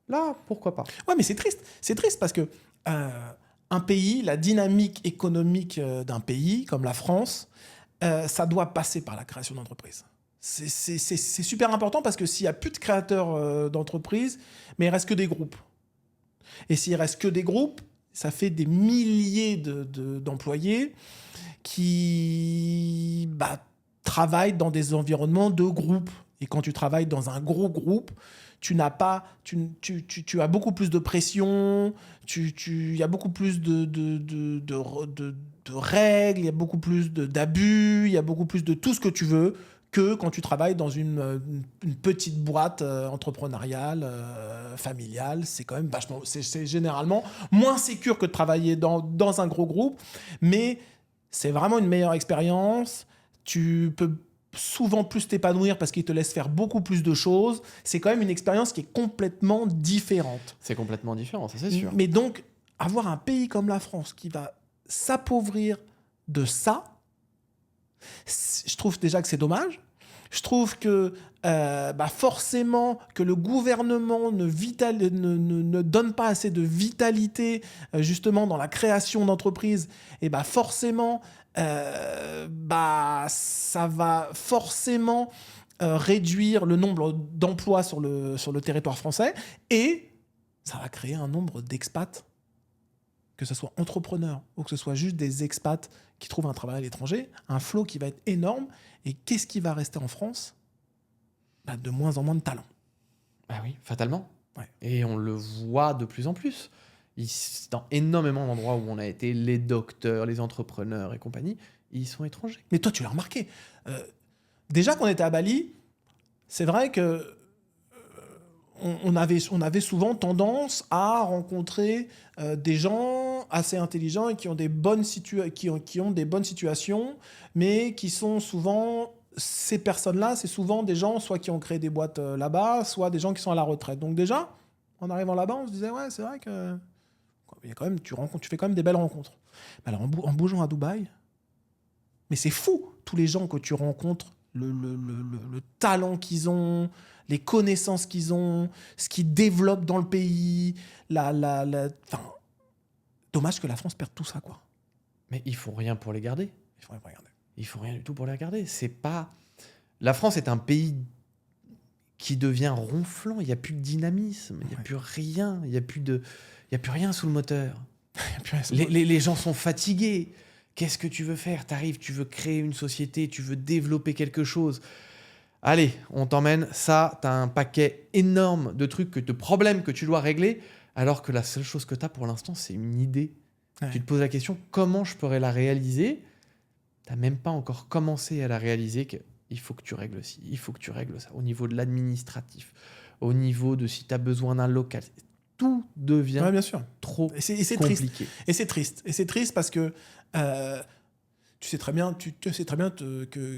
Là, pourquoi pas? Ouais, mais c'est triste. C'est triste parce que un pays, la dynamique économique d'un pays comme la France, ça doit passer par la création d'entreprises. C'est super important parce que s'il n'y a plus de créateurs d'entreprises, mais il reste que des groupes. Et s'il reste que des groupes, ça fait des milliers d'employés qui travaillent dans des environnements de groupe. Et quand tu travailles dans un gros groupe, tu as beaucoup plus de pression, il y a beaucoup plus de règles, il y a beaucoup plus d'abus, il y a beaucoup plus de tout ce que tu veux que quand tu travailles dans une petite boîte entrepreneuriale, familiale. C'est quand même vachement... C'est généralement moins sécure que de travailler dans un gros groupe, mais c'est vraiment une meilleure expérience. Tu peux souvent plus t'épanouir parce qu'ils te laissent faire beaucoup plus de choses. C'est quand même une expérience qui est complètement différente. C'est complètement différent, ça c'est sûr. Mais donc, avoir un pays comme la France qui va s'appauvrir de ça, je trouve déjà que c'est dommage. Je trouve que forcément que le gouvernement ne donne pas assez de vitalité justement dans la création d'entreprises, et forcément ça va forcément réduire le nombre d'emplois sur le territoire français, et ça va créer un nombre d'expats, que ce soit entrepreneurs ou que ce soit juste des expats qui trouvent un travail à l'étranger, un flot qui va être énorme. Et qu'est-ce qui va rester en France ? De moins en moins de talents. Ah oui, fatalement. Ouais. Et on le voit de plus en plus. Dans énormément d'endroits où on a été, les docteurs, les entrepreneurs et compagnie, ils sont étrangers. Mais toi, tu l'as remarqué. Déjà, quand on était à Bali, c'est vrai que on avait souvent tendance à rencontrer des gens assez intelligents et qui ont des bonnes situations, mais qui sont souvent... Ces personnes-là, c'est souvent des gens soit qui ont créé des boîtes là-bas, soit des gens qui sont à la retraite. Donc déjà, en arrivant là-bas, on se disait, ouais, c'est vrai que il y a quand même, tu fais quand même des belles rencontres. Mais alors, en bougeant à Dubaï, mais c'est fou, tous les gens que tu rencontres, le talent qu'ils ont, les connaissances qu'ils ont, ce qu'ils développent dans le pays, dommage que la France perde tout ça, quoi. Mais ils font rien pour les garder. Il faudrait pas regarder. Ils font rien du tout pour les regarder. C'est pas... La France est un pays qui devient ronflant. Il n'y a plus de dynamisme. Il n'y a plus rien. Il n'y a plus rien sous le moteur. Les gens sont fatigués. Qu'est-ce que tu veux faire ? T'arrives, tu veux créer une société, tu veux développer quelque chose. Allez, on t'emmène. Ça, t'as un paquet énorme de trucs, de problèmes que tu dois régler, alors que la seule chose que t'as pour l'instant, c'est une idée. Ouais. Tu te poses la question, comment je pourrais la réaliser ? T'as même pas encore commencé à la réaliser qu'il faut que tu règles ci, il faut que tu règles ça. Au niveau de l'administratif, au niveau de si tu as besoin d'un local, tout devient bien sûr. trop C'est compliqué. Et c'est triste. Et c'est triste parce que tu sais très bien,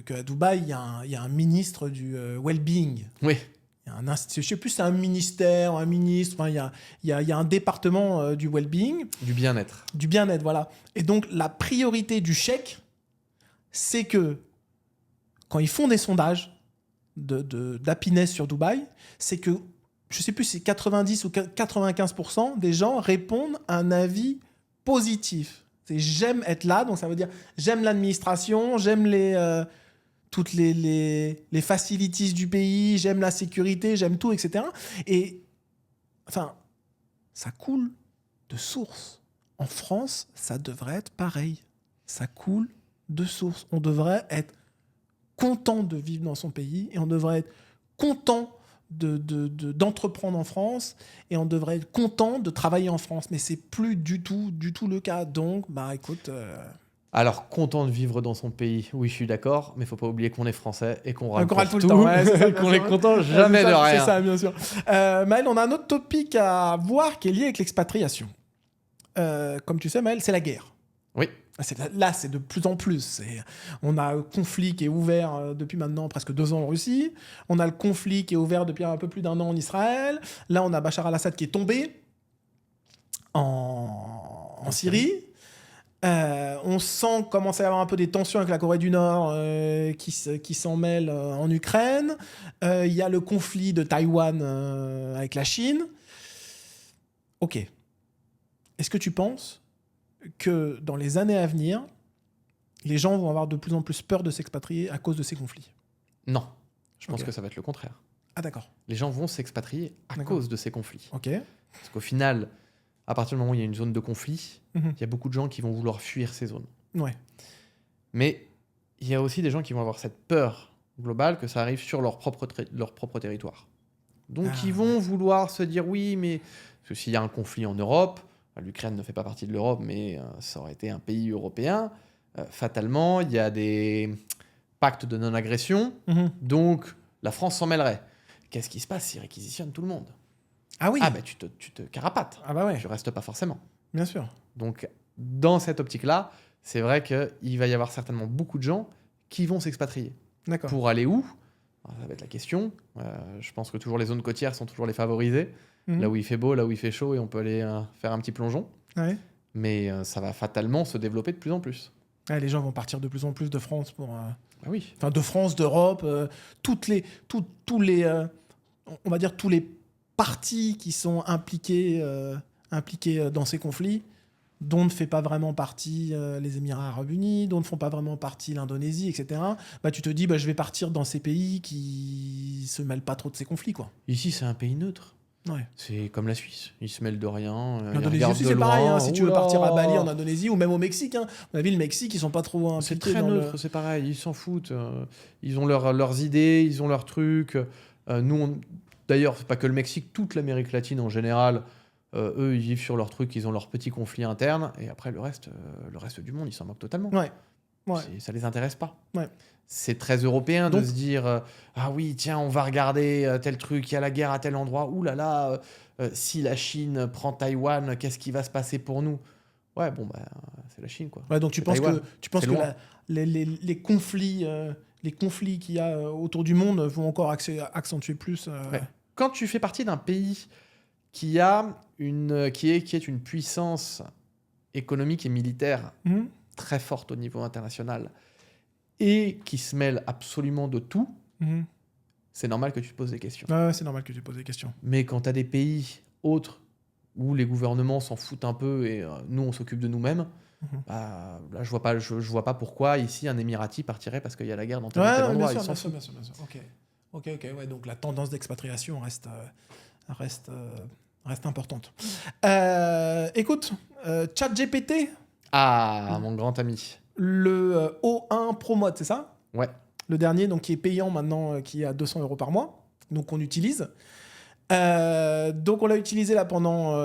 qu'à Dubaï, il y a un ministre du well-being. Oui. Il y a je ne sais plus si c'est un ministère, un ministre, enfin, il y a un département du well-being. Du bien-être. Du bien-être, voilà. Et donc, la priorité du chèque, c'est que quand ils font des sondages d'happiness sur Dubaï, c'est que, je ne sais plus si c'est 90 ou 95% des gens répondent à un avis positif. C'est j'aime être là, donc ça veut dire j'aime l'administration, j'aime toutes les facilities du pays, j'aime la sécurité, j'aime tout, etc. Et enfin, ça coule de source. En France, ça devrait être pareil. Ça coule de source. On devrait être content de vivre dans son pays et on devrait être content d'entreprendre en France et on devrait être content de travailler en France. Mais c'est plus du tout le cas. Donc, écoute... Alors, content de vivre dans son pays, oui, je suis d'accord, mais il ne faut pas oublier qu'on est français et qu'on râle Qu'on râle pour tout le temps, ouais, c'est ça, qu'on bien est sûr. content jamais de rien. C'est ça, bien sûr. Maël, on a un autre topic à voir qui est lié avec l'expatriation. Comme tu sais, Maël, c'est la guerre. Oui. Là, c'est de plus en plus. On a un conflit qui est ouvert depuis maintenant presque 2 ans en Russie. On a le conflit qui est ouvert depuis un peu plus d'1 an en Israël. Là, on a Bachar al-Assad qui est tombé en Syrie. On sent commencer à avoir un peu des tensions avec la Corée du Nord qui s'en mêle en Ukraine. Il y a le conflit de Taïwan avec la Chine. Ok. Est-ce que tu penses que dans les années à venir, les gens vont avoir de plus en plus peur de s'expatrier à cause de ces conflits? Non. Je pense Ok. que ça va être le contraire. Ah d'accord. Les gens vont s'expatrier à D'accord. cause de ces conflits. Ok. Parce qu'au final, à partir du moment où il y a une zone de conflit, Mhm. il y a beaucoup de gens qui vont vouloir fuir ces zones. Ouais. Mais il y a aussi des gens qui vont avoir cette peur globale que ça arrive sur leur propre territoire. Donc Ah, ils vont vouloir se dire oui, mais parce que s'il y a un conflit en Europe, l'Ukraine ne fait pas partie de l'Europe, mais ça aurait été un pays européen, fatalement, il y a des pactes de non-agression, Mhm. donc la France s'en mêlerait. Qu'est-ce qui se passe s'ils réquisitionnent tout le monde? Ah oui. Ah ben tu te carapates, Ah bah ouais. tu restes pas forcément. Bien sûr. Donc, dans cette optique-là, c'est vrai qu'il va y avoir certainement beaucoup de gens qui vont s'expatrier. D'accord. Pour aller où? Alors, ça va être la question. Je pense que toujours les zones côtières sont toujours les favorisées. Mhm. Là où il fait beau, là où il fait chaud, et on peut aller faire un petit plongeon. Ouais. Mais ça va fatalement se développer de plus en plus. Ouais, les gens vont partir de plus en plus de France pour... Ah oui. Enfin, de France, d'Europe, tous les, on va dire tous les partis qui sont impliqués dans ces conflits, dont ne fait pas vraiment partie les Émirats Arabes Unis, dont ne font pas vraiment partie l'Indonésie, etc. Tu te dis, je vais partir dans ces pays qui se mêlent pas trop de ces conflits, quoi. Ici, c'est un pays neutre. Ouais. C'est comme la Suisse. Ils se mêlent de rien. Ils L'Indonésie regardent aussi, de c'est pareil. loin. Si tu veux Oula. partir à Bali en Indonésie ou même au Mexique, à mon avis, le Mexique, ils sont pas trop impliqués C'est très dans neutre, c'est pareil, ils s'en foutent. Ils ont leurs idées, ils ont leurs trucs. D'ailleurs, c'est pas que le Mexique, toute l'Amérique latine en général, eux, ils vivent sur leurs trucs, ils ont leurs petits conflits internes, et après, le reste du monde, ils s'en moquent totalement. Ouais. Ouais. Ça les intéresse pas. Ouais. C'est très européen Donc- de se dire ah oui, tiens, on va regarder tel truc, il y a la guerre à tel endroit, ouh là là, si la Chine prend Taïwan, qu'est-ce qui va se passer pour nous? Ouais, bon, c'est la Chine, quoi. Ouais, donc tu C'est penses Taïwan. que C'est loin. les conflits qu'il y a autour du monde vont encore accentuer plus. Ouais. Quand tu fais partie d'un pays qui est une puissance économique et militaire Mhm. très forte au niveau international et qui se mêle absolument de tout, Mhm. c'est normal que tu te poses des questions. Ouais, c'est normal que tu poses des questions. Mais quand tu as des pays autres où les gouvernements s'en foutent un peu et nous, on s'occupe de nous-mêmes, Mhm. là, je vois pas pourquoi ici, un Émirati partirait parce qu'il y a la guerre dans tel ou Ouais, tel non, endroit. bien Ils sûr, s'en bien sûr, foutent. bien sûr, bien sûr. Ok. Ouais, donc la tendance d'expatriation reste importante. Écoute, ChatGPT, Ah, mon grand ami. le O1 Pro Mode, c'est ça? Ouais. Le dernier, donc qui est payant maintenant, qui est à 200 € par mois, donc on utilise. Donc on l'a utilisé là pendant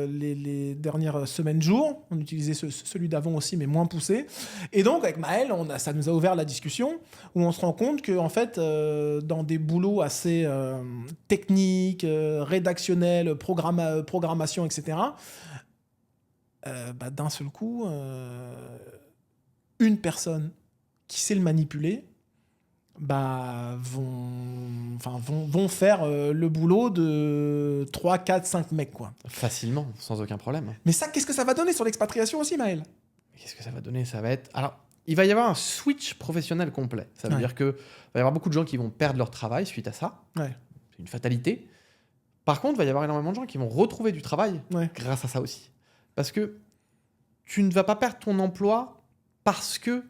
les dernières semaines, jours. On utilisait celui d'avant aussi, mais moins poussé. Et donc avec Maël, ça nous a ouvert la discussion où on se rend compte que en fait, dans des boulots assez techniques, rédactionnels, programmation, etc. D'un seul coup, une personne qui sait le manipuler vont faire le boulot de 3, 4, 5 mecs, quoi. Facilement, sans aucun problème. Mais ça, qu'est-ce que ça va donner sur l'expatriation aussi, Maël? Qu'est-ce que ça va donner? Ça va être... Alors, il va y avoir un switch professionnel complet. Ça veut Ouais. dire qu'il va y avoir beaucoup de gens qui vont perdre leur travail suite à ça. Ouais. C'est une fatalité. Par contre, il va y avoir énormément de gens qui vont retrouver du travail Ouais. grâce à ça aussi. Parce que tu ne vas pas perdre ton emploi parce que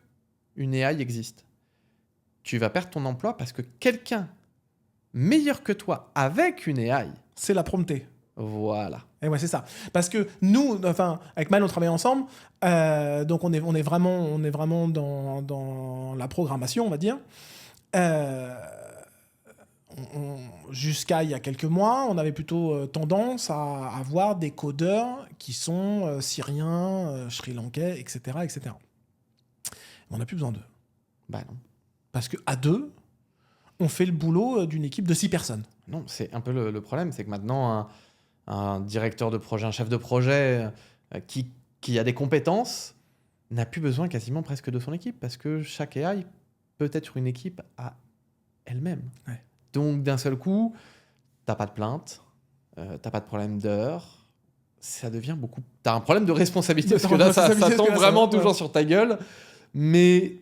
une AI existe. Tu vas perdre ton emploi parce que quelqu'un meilleur que toi avec une AI C'est la prompter. Voilà. Et ouais, c'est ça. Parce que nous, enfin, avec Mal, on travaille ensemble, donc on est vraiment dans la programmation, on va dire. Euh, Jusqu'à il y a quelques mois, on avait plutôt tendance à avoir des codeurs qui sont syriens, sri-lankais, etc., etc. On n'a plus besoin d'eux. Bah non. Parce qu'à deux, on fait le boulot d'une équipe de 6 personnes. Non, c'est un peu le problème, c'est que maintenant, un directeur de projet, un chef de projet qui a des compétences n'a plus besoin quasiment presque de son équipe parce que chaque AI peut être une équipe à elle-même. Ouais. Donc d'un seul coup, t'as pas de plainte, t'as pas de problème d'heure, ça devient beaucoup... T'as un problème de responsabilité parce que là, ça tombe vraiment toujours sur ta gueule, mais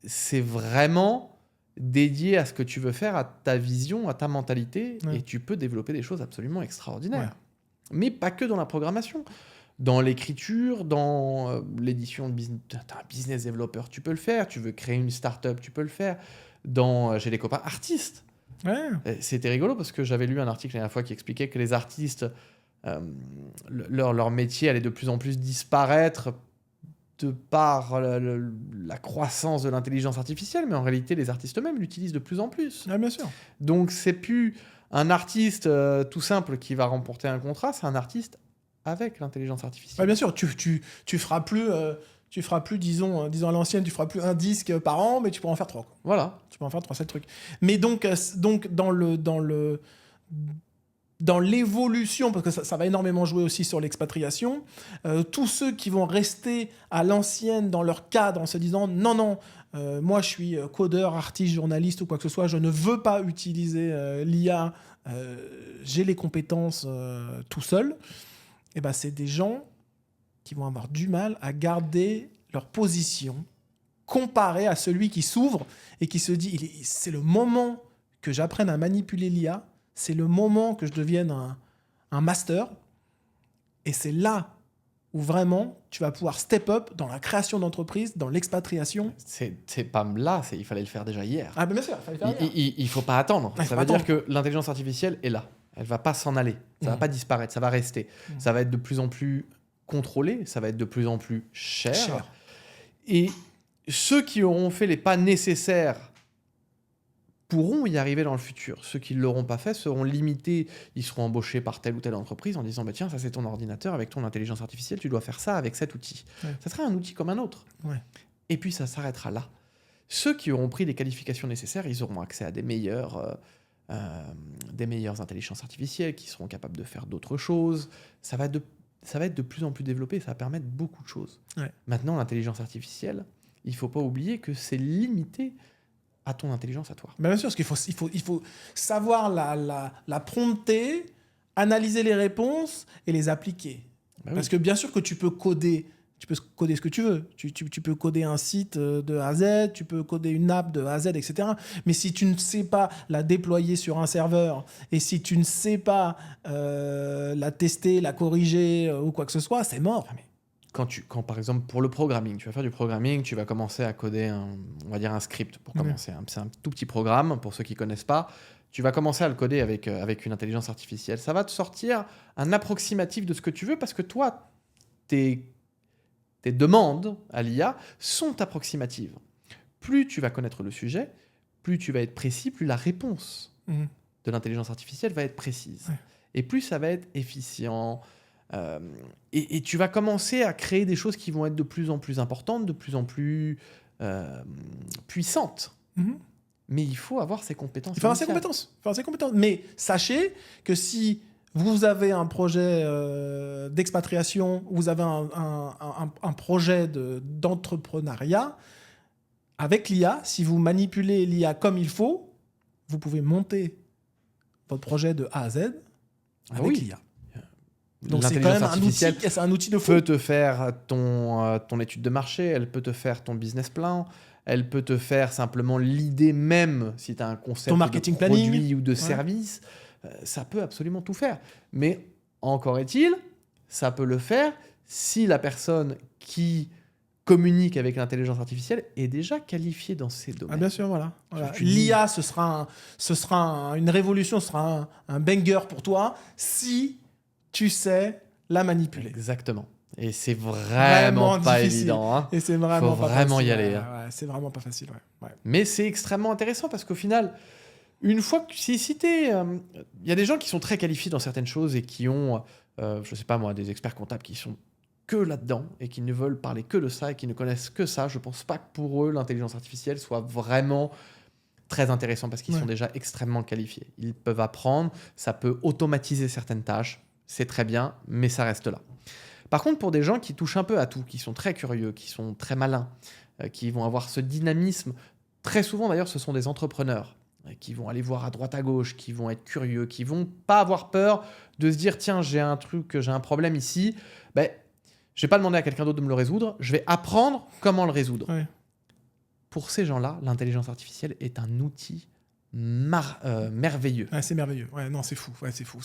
c'est vraiment dédié à ce que tu veux faire, à ta vision, à ta mentalité, et tu peux développer des choses absolument extraordinaires. Mais pas que dans la programmation. Dans l'écriture, dans l'édition de business, t'es un business développeur, tu peux le faire. Tu veux créer une start-up, tu peux le faire. J'ai des copains artistes. Ouais. C'était rigolo parce que j'avais lu un article la dernière fois qui expliquait que les artistes, leur métier allait de plus en plus disparaître de par la croissance de l'intelligence artificielle, mais en réalité, les artistes eux-mêmes l'utilisent de plus en plus. Ah, bien sûr. Donc, c'est plus un artiste tout simple qui va remporter un contrat, c'est un artiste avec l'intelligence artificielle. Ouais, bien sûr, tu feras plus, disons à l'ancienne, tu feras plus un disque par an, mais tu pourras en faire 3. Quoi. Voilà. Tu peux en faire 3, c'est le truc. Mais donc dans l'évolution, parce que ça va énormément jouer aussi sur l'expatriation, tous ceux qui vont rester à l'ancienne dans leur cadre en se disant non, moi je suis codeur, artiste, journaliste ou quoi que ce soit, je ne veux pas utiliser l'IA, j'ai les compétences tout seul, et ben c'est des gens qui vont avoir du mal à garder leur position comparé à celui qui s'ouvre et qui se dit c'est le moment que j'apprenne à manipuler l'IA, c'est le moment que je devienne un master, et c'est là où vraiment tu vas pouvoir step up dans la création d'entreprise, dans l'expatriation. C'est pas là, il fallait le faire déjà hier. Ah ben bien sûr, il fallait faire hier. Il faut pas attendre. Ça veut dire que l'intelligence artificielle est là. Elle va pas s'en aller. Ça va pas disparaître. Ça va rester. Ça va être de plus en plus contrôlé. Ça va être de plus en plus cher. Et ceux qui auront fait les pas nécessaires pourront y arriver dans le futur. Ceux qui ne l'auront pas fait seront limités. Ils seront embauchés par telle ou telle entreprise en disant bah, tiens, ça c'est ton ordinateur, avec ton intelligence artificielle, tu dois faire ça avec cet outil. Ouais. Ça sera un outil comme un autre. Ouais. Et puis ça s'arrêtera là. Ceux qui auront pris les qualifications nécessaires, ils auront accès à des meilleures intelligences artificielles qui seront capables de faire d'autres choses. Ça va être de plus en plus développé, ça va permettre beaucoup de choses. Ouais. Maintenant, l'intelligence artificielle, il ne faut pas oublier que c'est limité à ton intelligence à toi. Ben bien sûr, parce qu'il faut savoir la prompter, analyser les réponses et les appliquer. Ben parce que bien sûr que tu peux coder ce que tu veux. Tu peux coder un site de A à Z, tu peux coder une app de A à Z, etc. Mais si tu ne sais pas la déployer sur un serveur et si tu ne sais pas la tester, la corriger ou quoi que ce soit, c'est mort. Quand par exemple, pour le programming, tu vas faire du programming, tu vas commencer à coder un script pour commencer. C'est un tout petit programme, pour ceux qui ne connaissent pas. Tu vas commencer à le coder avec une intelligence artificielle. Ça va te sortir un approximatif de ce que tu veux parce que toi, tes demandes à l'IA sont approximatives. Plus tu vas connaître le sujet, plus tu vas être précis, plus la réponse de l'intelligence artificielle va être précise. Ouais. Et plus ça va être efficient. Et tu vas commencer à créer des choses qui vont être de plus en plus importantes, de plus en plus puissantes. Mais il faut avoir ces compétences. Il faut avoir ces compétences. Mais sachez que si vous avez un projet d'expatriation, vous avez un projet d'entrepreneuriat, avec l'IA, si vous manipulez l'IA comme il faut, vous pouvez monter votre projet de A à Z avec l'IA. Donc c'est quand même un outil de fou. Peut te faire ton étude de marché, elle peut te faire ton business plan, elle peut te faire simplement l'idée même si tu as un concept ton marketing de produit planning ou de service. Ça peut absolument tout faire. Mais encore est-il, ça peut le faire si la personne qui communique avec l'intelligence artificielle est déjà qualifiée dans ces domaines. Ah bien sûr, voilà. L'IA, ce sera une révolution, ce sera un banger pour toi si tu sais la manipuler. Exactement. Et c'est vraiment pas difficile. évident. Hein. Et c'est vraiment Faut pas vraiment facile. y aller. Ouais, Hein. ouais, c'est vraiment pas facile. Ouais. Mais c'est extrêmement intéressant parce qu'au final, une fois que si t'es... Il y a des gens qui sont très qualifiés dans certaines choses et qui ont, je sais pas moi, des experts comptables qui sont que là-dedans et qui ne veulent parler que de ça et qui ne connaissent que ça. Je pense pas que pour eux, l'intelligence artificielle soit vraiment très intéressant parce qu'ils sont déjà extrêmement qualifiés. Ils peuvent apprendre, ça peut automatiser certaines tâches, c'est très bien, mais ça reste là. Par contre, pour des gens qui touchent un peu à tout, qui sont très curieux, qui sont très malins, qui vont avoir ce dynamisme, très souvent d'ailleurs ce sont des entrepreneurs qui vont aller voir à droite à gauche, qui vont être curieux, qui vont pas avoir peur de se dire tiens j'ai un problème ici, ben, je vais pas demander à quelqu'un d'autre de me le résoudre, je vais apprendre comment le résoudre. Ouais. Pour ces gens-là, l'intelligence artificielle est un outil merveilleux. Ouais, c'est merveilleux. Ouais, non, c'est fou. Ouais, c'est fou.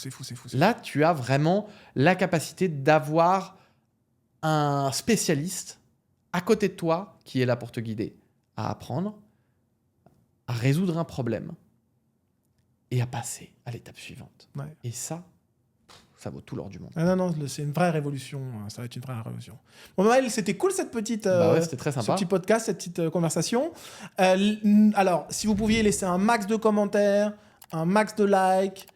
Là, tu as vraiment la capacité d'avoir un spécialiste à côté de toi qui est là pour te guider à apprendre, à résoudre un problème et à passer à l'étape suivante. Ouais. Et ça vaut tout l'or du monde. Ah non, c'est une vraie révolution. Ça va être une vraie révolution. Bon, Maël, c'était cool cette petite, c'était très sympa. ce petit podcast, cette petite conversation. Alors, si vous pouviez laisser un max de commentaires, un max de likes,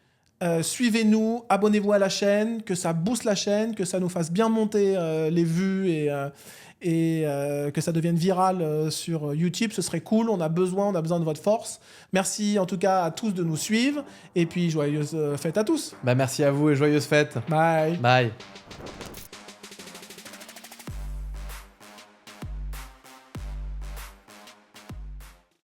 suivez-nous, abonnez-vous à la chaîne, que ça booste la chaîne, que ça nous fasse bien monter les vues et que ça devienne viral sur YouTube, ce serait cool. On a besoin de votre force. Merci en tout cas à tous de nous suivre et puis joyeuses fêtes à tous. Merci à vous et joyeuses fêtes. Bye. Bye.